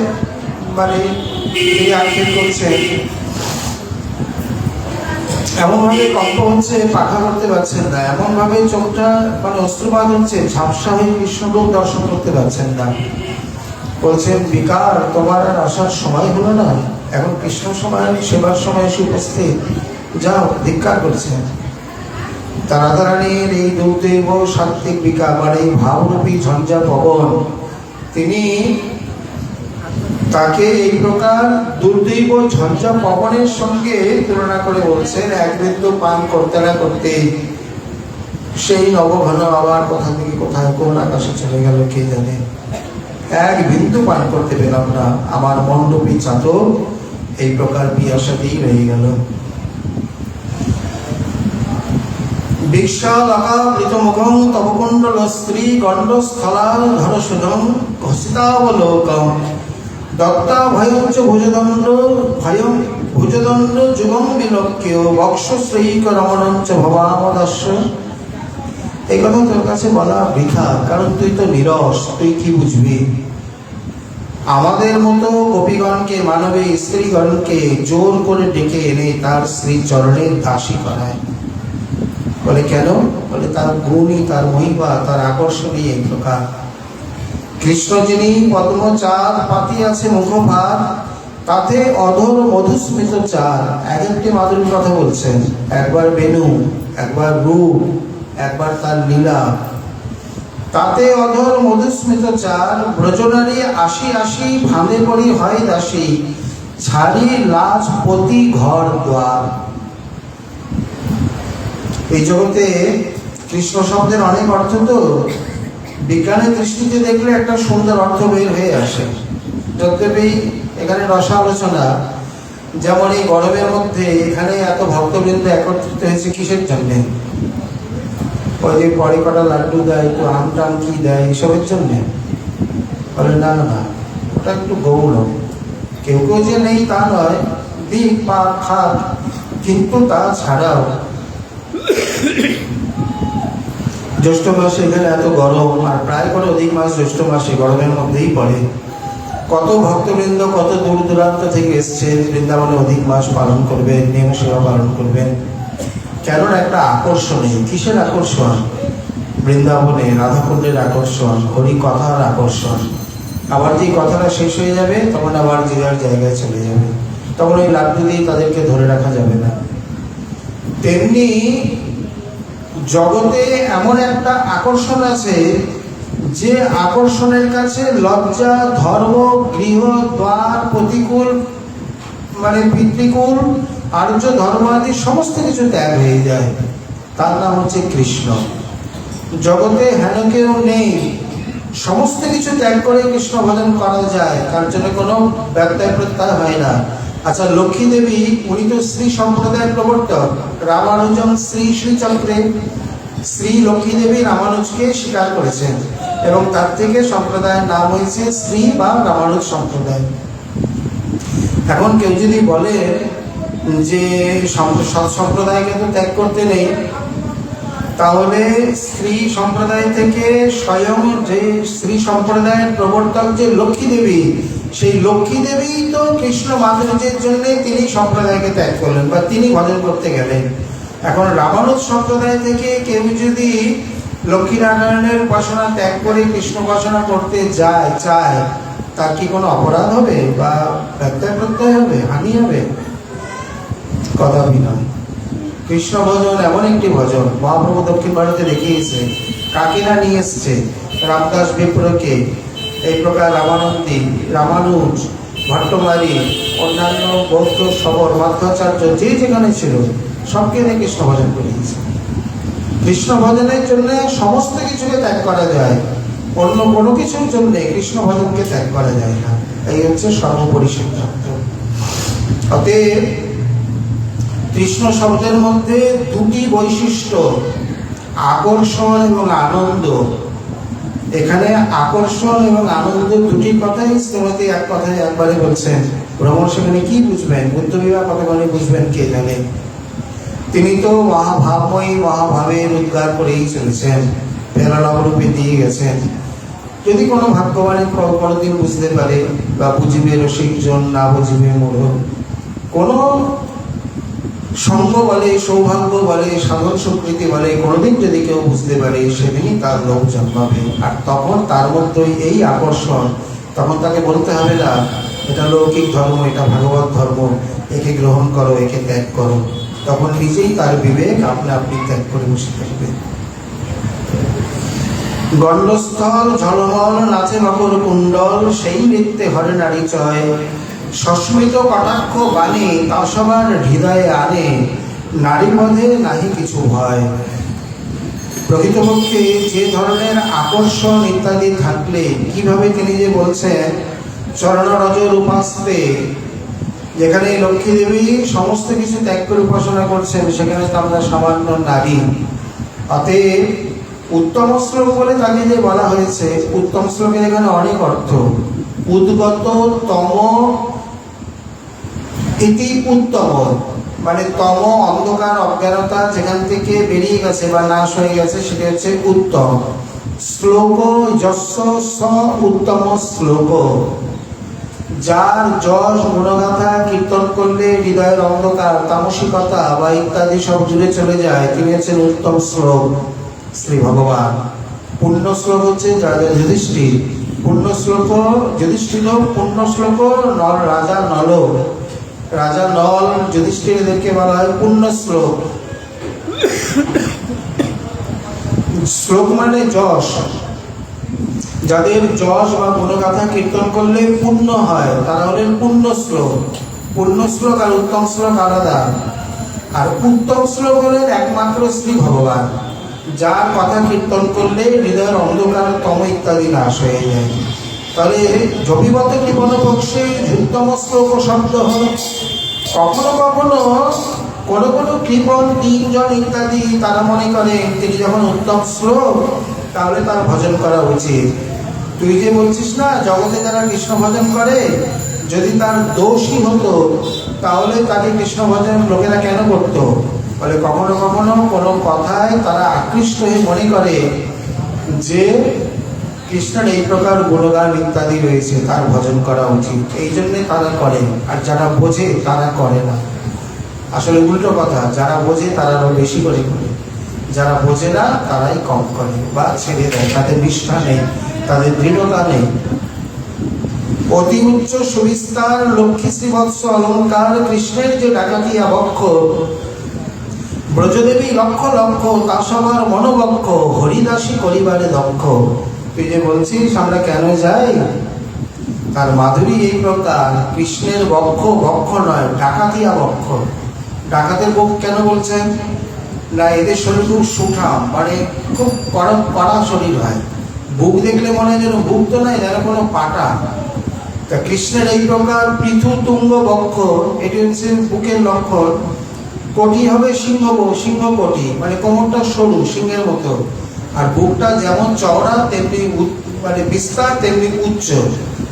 মানে তিনি আক্ষেপ করছেন এমন ভাবে কম্প হচ্ছে, পাখা করতে পারছেন না, এমন ভাবে চোখটা মানে অস্ত্রপাত হচ্ছে, ঝাপসা হয়ে কৃষ্ণরূপ দর্শন করতে পারছেন না। বলছেন, বিকার, তোমার আর আসার সময় হলো না, এখন কৃষ্ণ সময় সেবার সময় এসে উপস্থিত, যাও, ধিক্কার করছেন। রাধারানীর এই দুর্দৈব সাত্ত্বিক বিকার মানে এই ভাবরূপী ঝঞ্ঝা পবন, তিনি তাকে এই প্রকার দুর্দৈব ঝঞ্ঝা পবনের সঙ্গে তুলনা করে বলছেন, এক বিন্দু পান করতে না করতে সেই নবঘন আবার কোথা থেকে কোথায় কোন আকাশে চলে গেল কে জানে। এক বিন্দু পান করতে পেলাম না, আমার মণ্ডপী চাদর এই প্রকার পিয়াসাতেই রয়ে গেল। বিশালাকাবৃতমুখং তবকুণ্ডল স্ত্রী গণ্ডস্থলাল ধরশুনং ঘসিতাবলোকং দত্তাভয়ঞ্চ ভুজদণ্ড ভয়ং ভুজদণ্ড যুগং বিলক্ষ্য বক্ষশ্রৈক রমণঞ্চ ভবামদস্য। এই কথা তোর কাছে বলা বৃথা, কারণ তুই তো নিরস, তুই কি বুঝবি? আমাদের মতো গোপীগণকে, মানবে স্ত্রীগণকে জোর করে ডেকে এনে তার শ্রী চরণের দাসী করায়। বলে কেন? বলে তার গুণই, তার মহিমা, তার আকর্ষণই এই প্রকার। কৃষ্ণ যিনি পদ্মচার পাতি আছে মুখভার, তাতে অধর মধুস্মিত চার। এক একটি মাধুরীর কথা বলছেন, একবার বেনু, একবার রূপ, একবার তার লীলা। তাতে অধর মধুস্মিত চার, ব্রজনারী আসি আসি ফাঁদে পড়ি হয় দাসী, ছাড়ি লাজ পতি ঘর দ্বার। এই জগতে কৃষ্ণ শব্দের অনেক অর্থ, তো বিজ্ঞানের দৃষ্টিতে দেখলে একটা সুন্দর অর্থ বের হয়ে আসে। যদ্যপি এখানে রসা আলোচনা, যেমন এই গরমের মধ্যে এখানে এত ভক্তবৃন্দ একত্রিত হয়েছে কিসের জন্যে? ওই যে পরে কটা লাড্ডু দেয়, একটু আম টাম কি দেয়, এসবের জন্যে? বলে না না, ওটা একটু গৌণ। কেউ কেউ যে নেই তা নয়, দিক বা খাক, কিন্তু তা ছাড়াও জ্যৈষ্ঠ মাসে এখানে এত গরম, আর প্রায় করে অধিক মাস জ্যৈষ্ঠ মাসে গরমের মধ্যেই পড়ে। কত ভক্তবৃন্দ কত দূর দূরান্ত থেকে এসছেন বৃন্দাবনে অধিক মাস পালন করবেন, নিয়ম সেবা পালন করবেন। কেন? একটা আকর্ষণ। কিসের আকর্ষণ? বৃন্দাবনে রাধাকুণ্ডের আকর্ষণ, হরি কথার আকর্ষণ। আবার যে কথাটা শেষ হয়ে যাবে তখন আবার যে যার জায়গায় চলে যাবে, তখন ওই লাড্ডু দিয়ে তাদেরকে ধরে রাখা যাবে না। তেমনি জগতে এমন একটা আকর্ষণ আছে, যে আকর্ষণের কাছে লজ্জা, ধর্ম, গৃহ, দ্বার, প্রতিকূল মানে পিতৃকুল, আর্য ধর্ম আদি সমস্ত কিছু ত্যাগ হয়ে যায়। তার নাম হচ্ছে কৃষ্ণ। জগতে হেন কেউ নেই, সমস্ত কিছু ত্যাগ করে কৃষ্ণ ভজন করা যায়, তার জন্য কোনো ব্যত্যয় প্রত্যয় হয় না। আচ্ছা, লক্ষ্মী দেবী উনি তো শ্রী সম্প্রদায়ের প্রবর্তক, রামানুজন শ্রী শ্রীচক্রে শ্রী লক্ষ্মী দেবী রামানুজকে স্বীকার করেছেন, এবং তার থেকে সম্প্রদায়ের নাম হয়েছে শ্রী বা রামানুজ সম্প্রদায়। এখন কেউ যদি বলে যে সম্প্রদায়কে তো ত্যাগ করতে নেই, তাহলে স্ত্রী সম্প্রদায় থেকে স্বয়ং যে স্ত্রী সম্প্রদায়ের প্রবর্তক যে লক্ষ্মী দেবী, সেই লক্ষ্মী দেবী তো কৃষ্ণ মাধুর্যের জন্য তিনি সম্প্রদায়কে ত্যাগ করলেন বা তিনি ভজন করতে গেলেন। এখন রামানুজ সম্প্রদায় থেকে কেউ যদি লক্ষ্মীনারায়ণের উপাসনা ত্যাগ করে কৃষ্ণ উপাসনা করতে চায়, তার কি কোনো অপরাধ হবে বা ব্যত্যয় প্রত্যয় হবে, হানি হবে? কদাপি নয়। কৃষ্ণ ভজন এমন একটি ভজন, মহাপ্রভু দক্ষিণ ভারতে দেখিয়েছে। কাকিনা নিয়ে এসছে রামদাস বিপ্রকে, এই প্রকার রামানন্দী, রামানুজ, ভট্টমারী, অন্যান্য বৌদ্ধ সবর, মাধ্যাচার্য যে যেখানে ছিল সবকে নিয়ে কৃষ্ণ ভজন করিয়েছে। কৃষ্ণ ভজনের জন্য সমস্ত কিছুকে ত্যাগ করা যায়, অন্য কোনো কিছুর জন্য কৃষ্ণ ভজনকে ত্যাগ করা যায় না। এই হচ্ছে সর্বোপরি সিদ্ধান্ত। অতএব কৃষ্ণ শব্দের মধ্যে দুটি বৈশিষ্ট্য, আকর্ষণ এবং আনন্দ। এখানে আকর্ষণ এবং আনন্দ দুটি কথাই শ্রীমতী এক কথায় একবারে বলছেন। ভ্রমণ সেখানে কি বুঝবেন, বুদ্ধ বিবাহ কতখানি বুঝবেন কে জানে। তিনি তো মহাভাবময়ী, মহাভাবের উদ্গার করেই চলেছেন, ফেরা নবরূপে দিয়ে গেছেন। যদি কোনো ভাগ্যবানী কোনোদিন বুঝতে পারে বা বুঝিবে রসিকজন, না বুঝিবে মূঢ়, কোনো সঙ্গ বলে, সৌভাগ্য বলে, সাধন স্বীকৃতি বলে, কোনোদিন যদি কেউ বুঝতে পারে সেদিনই তার লোক জন্মাবে। আর তখন তার মধ্যে এই আকর্ষণ, তখন তাকে বলতে হবে না এটা লৌকিক ধর্ম, এটা ভাগবত ধর্ম, একে গ্রহণ করো, একে ত্যাগ করো। তখন নিজেই তার বিবেক আপনি আপনি ত্যাগ করে বসে থাকবে। গণ্ডস্থল ঝলমল নাচে মকর কুণ্ডল, সেই নৃত্যে হরে নারী চয়, সস্মিত কটাক্ষ বাণী তা সবার হৃদয়ে আনে, নারী পদে নাহি কিছু ভয়। প্রকৃতপক্ষে যে ধরনের আকর্ষণ ইত্যাদি থাকলে কিভাবে তিনি যে বলছেন চরণরজ রূপাস্তে, যেখানে লক্ষ্মী দেবী সমস্ত কিছু ত্যাগ করে উপাসনা করছেন, সেখানে তো আমরা সামান্য নারী। অতএব উত্তম শ্লোক বলে তাকে যে বলা হয়েছে, উত্তম শ্লোকের এখানে অনেক অর্থ। উদ্গত তম ইতি উত্তম, মানে তম অন্ধকার অজ্ঞানতা যেখান থেকে বেরিয়ে গেছে বা নাশ হয়ে গেছে, সেটা হচ্ছে উত্তম শ্লোক। যস্য স উত্তম শ্লোক, যার যশ গুণগাথা কীর্তন করলে হৃদয়ের অন্ধকার তামসিকতা বা ইত্যাদি সব জুড়ে চলে যায়, তিনি হচ্ছেন উত্তম শ্লোক শ্রী ভগবান। পূর্ণ শ্লোক হচ্ছে রাজা যুধিষ্ঠির, পূর্ণ শ্লোক যুধিষ্ঠির, পূর্ণ শ্লোক নল রাজা নল, রাজা নল যুধিষ্ঠিরদেরকে বলা হয় পূর্ণ শ্লোক। শ্লোক মানে যশ, যাদের যশ বা গুণগাথা কীর্তন করলে পূর্ণ হয় তারা হলেন পূর্ণ শ্লোক। পূর্ণ শ্লোক আর উত্তম শ্লোক আলাদা। আর উত্তম শ্লোক হলেন একমাত্র শ্রী ভগবান, যার কথা কীর্তন করলে হৃদয়ের অন্ধকার তম ইত্যাদি নাশ হয়ে যায়। তাহলে জপিবত কৃপণ পক্ষে উত্তম শ্লোক শব্দ হল। কখনো কখনো কোনো কোনো কৃপণ তিনজন ইত্যাদি তারা মনে করেন তিনি যখন উত্তম শ্লোক তাহলে তার ভজন করা উচিত। তুই যে বলছিস না জগতে যারা কৃষ্ণ ভজন করে, যদি তার দোষই হতো তাহলে তাকে কৃষ্ণ ভজন লোকেরা কেন করতো? বলে কখনো কখনো কোনো কথায় তারা আকৃষ্ট হয়ে মনে করে যে কৃষ্ণের এই প্রকার গুণগান ইত্যাদি রয়েছে, তার ভজন করা উচিত, এই জন্যে তারা করে। আর যারা বোঝে তারা করে না। আসলে উল্টো কথা, যারা বোঝে তারা আরো বেশি করে করে, যারা বোঝে না তারাই কম করে বা ছেড়ে দেয়, তাদের নিষ্ঠা নেই, তাদের দৃঢ়তা নেই। অতি উচ্চ সুবিস্তার লক্ষ্মী শ্রীবৎস অলঙ্কার, কৃষ্ণের যে ডাকাতিয়া বক্ষ, ব্রজদেবী লক্ষ লক্ষ তা সবার মনোবক্ষ, হরিদাসী করিবারে দক্ষ। তুই যে বলছিস আমরা কেন যাই, তার মাধুরী এই প্রকার। কৃষ্ণের বক্ষ বক্ষ নয়, ডাকাতিয়া বক্ষ। ডাকাতের বক্ষ কেন বলছেন না? এদের শরীর খুব সুঠাম, মানে খুব কড়া শরীর হয়। বুক দেখলে মনে হয় যেন বুক তো নয়, যেন কোনো পাটা। তা কৃষ্ণের এই প্রকার পৃথু তুঙ্গ বক্ষ, এটি হচ্ছে বুকের লক্ষণ। কোটি হবে সিংহ কোটি, মানে কোমরটা সরু সিংহের মতো, আর বুকটা যেমন চওড়া তেমনি মানে বিস্তার তেমনি উচ্চ,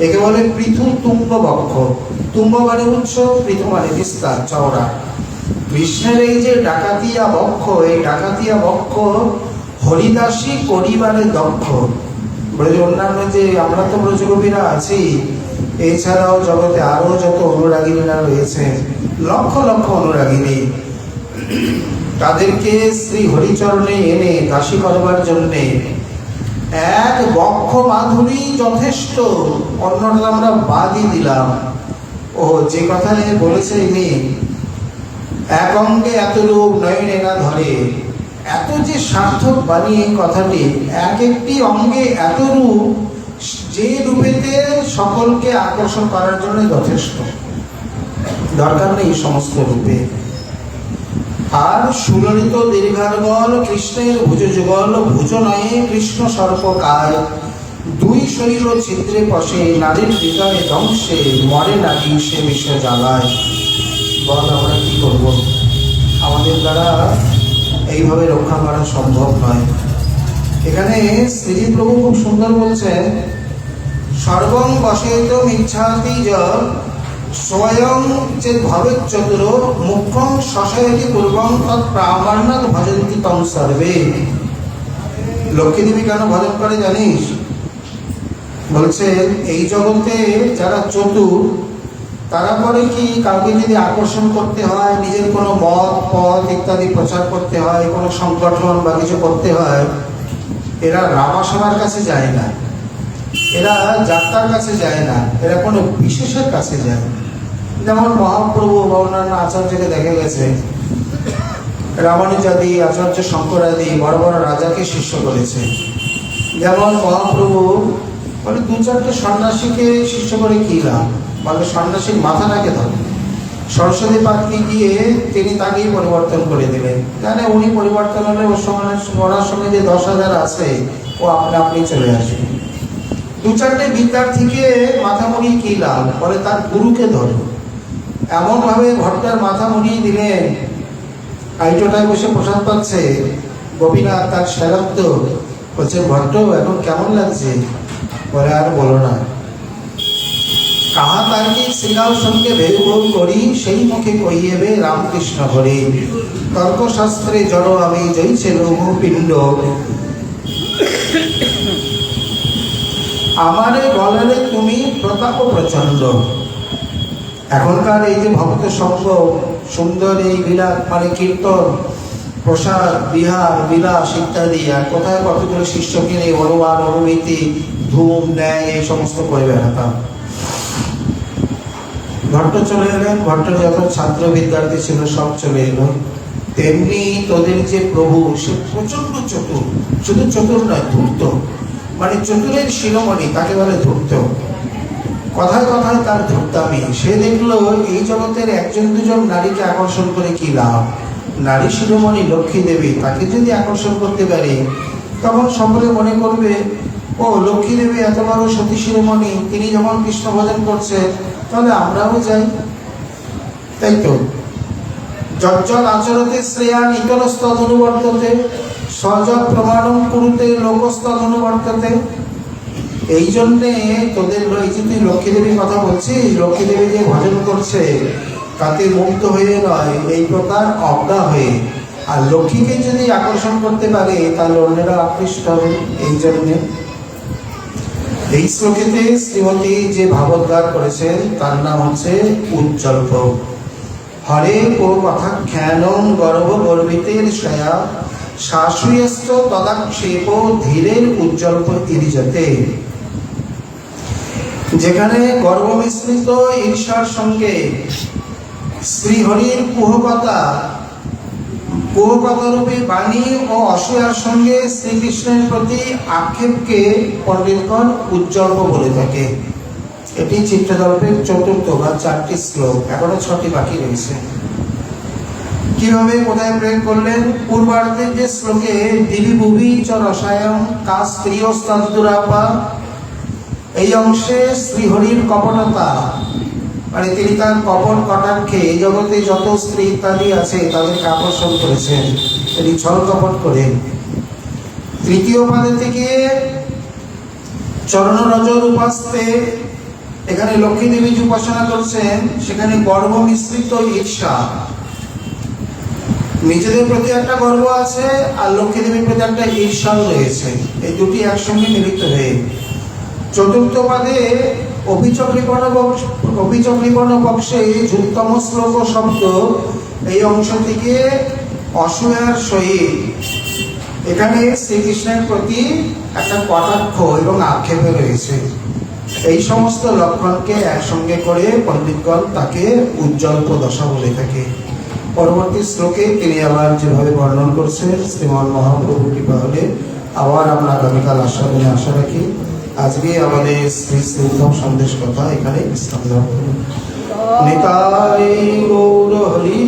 একে বলে পৃথু তুঙ্গ বক্ষ। তুঙ্গ মানে উচ্চ, পৃথু মানে বিস্তার চওড়া। কৃষ্ণের এই যে ডাকাতিয়া বক্ষ, এই ডাকাতিয়া বক্ষ হরিদাসী করিবারে দক্ষ। অন্যান্য যে আমরা তো ব্রজগোপীরা আছি, এছাড়াও জগতে আরো যত অনুরাগিনীরা রয়েছে, লক্ষ লক্ষ অনুরাগিনী, তাদেরকে শ্রী হরিচরণে এনে দাসী করবার জন্যে এক বক্ষ মাধুরী যথেষ্ট। অন্যটা আমরা বাদই দিলাম। ও যে কথা বলেছে ইনি, এক অঙ্গে এত রূপ নয়নে না ধরে, এত যে সার্থক বাণী এই কথাটি। এক একটি অঙ্গে এত রূপ, যে রূপেতে সকলকে আকর্ষণ করার জন্য যথেষ্ট, দরকার নেই সমস্ত রূপে। আর সুললিত দীর্ঘার্গল কৃষ্ণের ভুজ যুগল, ভুজ নয়ে কৃষ্ণ সর্পকায়, দুই শরীর ছিদ্রে পশে, নারীর হৃদয়ে ধ্বংসে, মরে নারী সে বিষে জ্বালায়। বল আমরা কি করব? আমাদের দ্বারা এইভাবে রক্ষা করা সম্ভব নয়। এখানে শ্রীজি প্রভু খুব সুন্দর বলছেন, সর্বং বসেত ইচ্ছাতি য স্বয়ং চেত ভবেৎ চতুর, মুখ্যং শশয়তি পূর্বং তৎ প্রামাণ্যত ভজন্তি তং সর্বে। লক্ষ্মী দেবী কেন ভজন করে জানিস? বলছে এই জগতে যারা চতুর তারপরে কি কাউকে যদি আকর্ষণ করতে হয়, নিজের কোনো মত পথ ইত্যাদি প্রচার করতে হয়, কোনো সংগঠন বা কিছু করতে হয়, এরা রামাসভার কাছে যায় না, এরা যাত্রার কাছে যায় না, এরা কোনো বিশেষের কাছে যায়। যেমন মহাপ্রভু বা অন্যান্য আচার্যকে দেখা গেছে রামানুজাদি, আচার্য শঙ্করাদি বড় বড় রাজাকে শিষ্য করেছে। যেমন মহাপ্রভু বলে দু চারটে সন্ন্যাসীকে শিষ্য করে কি লাভ, বলে সন্ন্যাসীর মাথাটাকে ধরে। সরস্বতী পাত্রী গিয়ে তিনি তাকেই পরিবর্তন করে দিলেন, জানে উনি পরিবর্তন হলে ওর সঙ্গে ওনার সঙ্গে যে 10,000 আছে ও আপনি চলে আসবে। দু চারটে বিদ্যার্থীকে মাথা মুড়িয়ে কি লাভ, বলে তার গুরুকে ধরো। এমন ভাবে ভট্টার মাথা মুড়িয়ে দিলেন, আইটোটায় বসে প্রসাদ পাচ্ছে, গোপীনাথ তার সেরাত্ত বলছে, ভট্ট এখন কেমন লাগছে? বলে আর বলো না, কাহা তার্কি শ্রীরাম সঙ্গে ভেদ করি, সেই মুখে কইয়েবে রামকৃষ্ণ হরি। তর্কশাস্ত্রে জড় আমি জয়ছে লঘু পিণ্ড, আমারে বলারে তুমি প্রতাপ প্রচন্ড। এখনকার এই যে ভক্ত সঙ্গ, সুন্দর এই বিলাস মানে কীর্তন, প্রসাদ, বিহার, বিলাস ইত্যাদি, আর কোথায় কতগুলো শিষ্যকে নিয়ে অনুবাদ, অনুভূতি, ধূম, ন্যায় এই সমস্ত করে বেড়াতাম। ভট্ট চলে এলেন, ভট্ট যত ছাত্র বিদ্যার্থী ছিল সব চলে এলো। তেমনি তোদের যে প্রভু, সে প্রচন্ড চতুর, শুধু চতুর নয়, ধূর্ত, মানে চতুরের শিরোমণি, তাকে বলে ধূর্ত। কথায় কথায় তার ধূর্তামি। সে দেখলো এই জগতের একজন দুজন নারীকে আকর্ষণ করে কি লাভ, নারী শিরোমণি লক্ষ্মী দেবী, তাকে যদি আকর্ষণ করতে পারে তখন সকলে মনে করবে ও লক্ষ্মী দেবী এত বড় সতী শিরোমণি, তিনি যখন কৃষ্ণ ভজন করছে, তাহলে আমরাও যাই। তাই তো যজ্জল আচরতে শ্রেয়ান ইতরস্তদ অনুবর্ততে, সজগ প্রমাণম কুরুতে লোকস্তদ অনুবর্ততে। এই জন্যে তোদের এই যে তুই লক্ষ্মী দেবীর কথা বলছিস, লক্ষ্মী দেবী যে ভজন করছে তাতে মুক্ত হয়ে নয়, এই প্রকার অজ্ঞা হয়ে। আর লক্ষ্মীকে যদি আকর্ষণ করতে পারে তাহলে অন্যরা আকৃষ্ট হবে। এই জন্যে এই শ্লোকেতে শ্রীমতী যে ভাবোদ্গার করেছেন তার নাম হচ্ছে উজ্জ্বল্প। হরে ও কথা খ্যানং গর্ভ গর্বিতের শ্রেয়া, শাশুয়েস্ত তদাক্ষেপ ধীরের উজ্জ্বল্প ইরিজতে। যেখানে গর্ব মিশ্রিত ঈর্ষার সঙ্গে শ্রীহরির কুহকতারূপী বাণী ও অসূয়ার সঙ্গে শ্রীকৃষ্ণের প্রতি আক্ষেপকে পণ্ডিতগণ উজ্জ্বল্প বলে থাকে। এটি চিত্তকল্পের চতুর্থ বা 4টি শ্লোক, এখনো 6টি বাকি রয়েছে। কিভাবে কোথায় প্রয়োগ করলেন? পূর্বার্ধের যে শ্লোকে দিবি ভুবি চ রসায়ন কা স্ত্রীয়স্তাদুরাপা, এই অংশে শ্রীহরির কপটতা, মানে তিনি তার কপট কটাক্ষে এই জগতে যত স্ত্রী ইত্যাদি আছে তাদেরকে আকর্ষণ করেছেন, তিনি ছল কপট করেন। তৃতীয় পাদে থেকে চরণরজর উপাস্তে, এখানে লক্ষ্মী দেবী যে উপাসনা করছেন সেখানে গর্ব মিশ্রিত ঈর্ষা, নিজেদের প্রতি একটা গর্ব আছে আর লক্ষ্মী দেবীর প্রতি একটা ঈর্ষাও রয়েছে, এই দুটি একসঙ্গে মিলিত হয়ে। চতুর্থ পাদে অভিচক্রিপণ পক্ষে যুক্তম শ্লোক শব্দ, এই অংশ থেকে অসূয়ার সহিত এখানে শ্রীকৃষ্ণের প্রতি একটা কটাক্ষ এবং আক্ষেপে রয়েছে। এই সমস্ত লক্ষণকে একসঙ্গে করে পণ্ডিতগণ তাকে উজ্জ্বল্প দশা বলে থাকে। পরবর্তী শ্লোকে তিনি আবার যেভাবে বর্ণন করছেন, শ্রীমান মহাপ্রভু কৃপা হলে আবার আমরা আগামীকাল আস্বাদনে আশা রাখি। আজকে আমাদের শ্রী শ্রীধম সন্দেশ কথা এখানে বিশ্রাম নেওয়া হল। নিতাই গৌর হরি।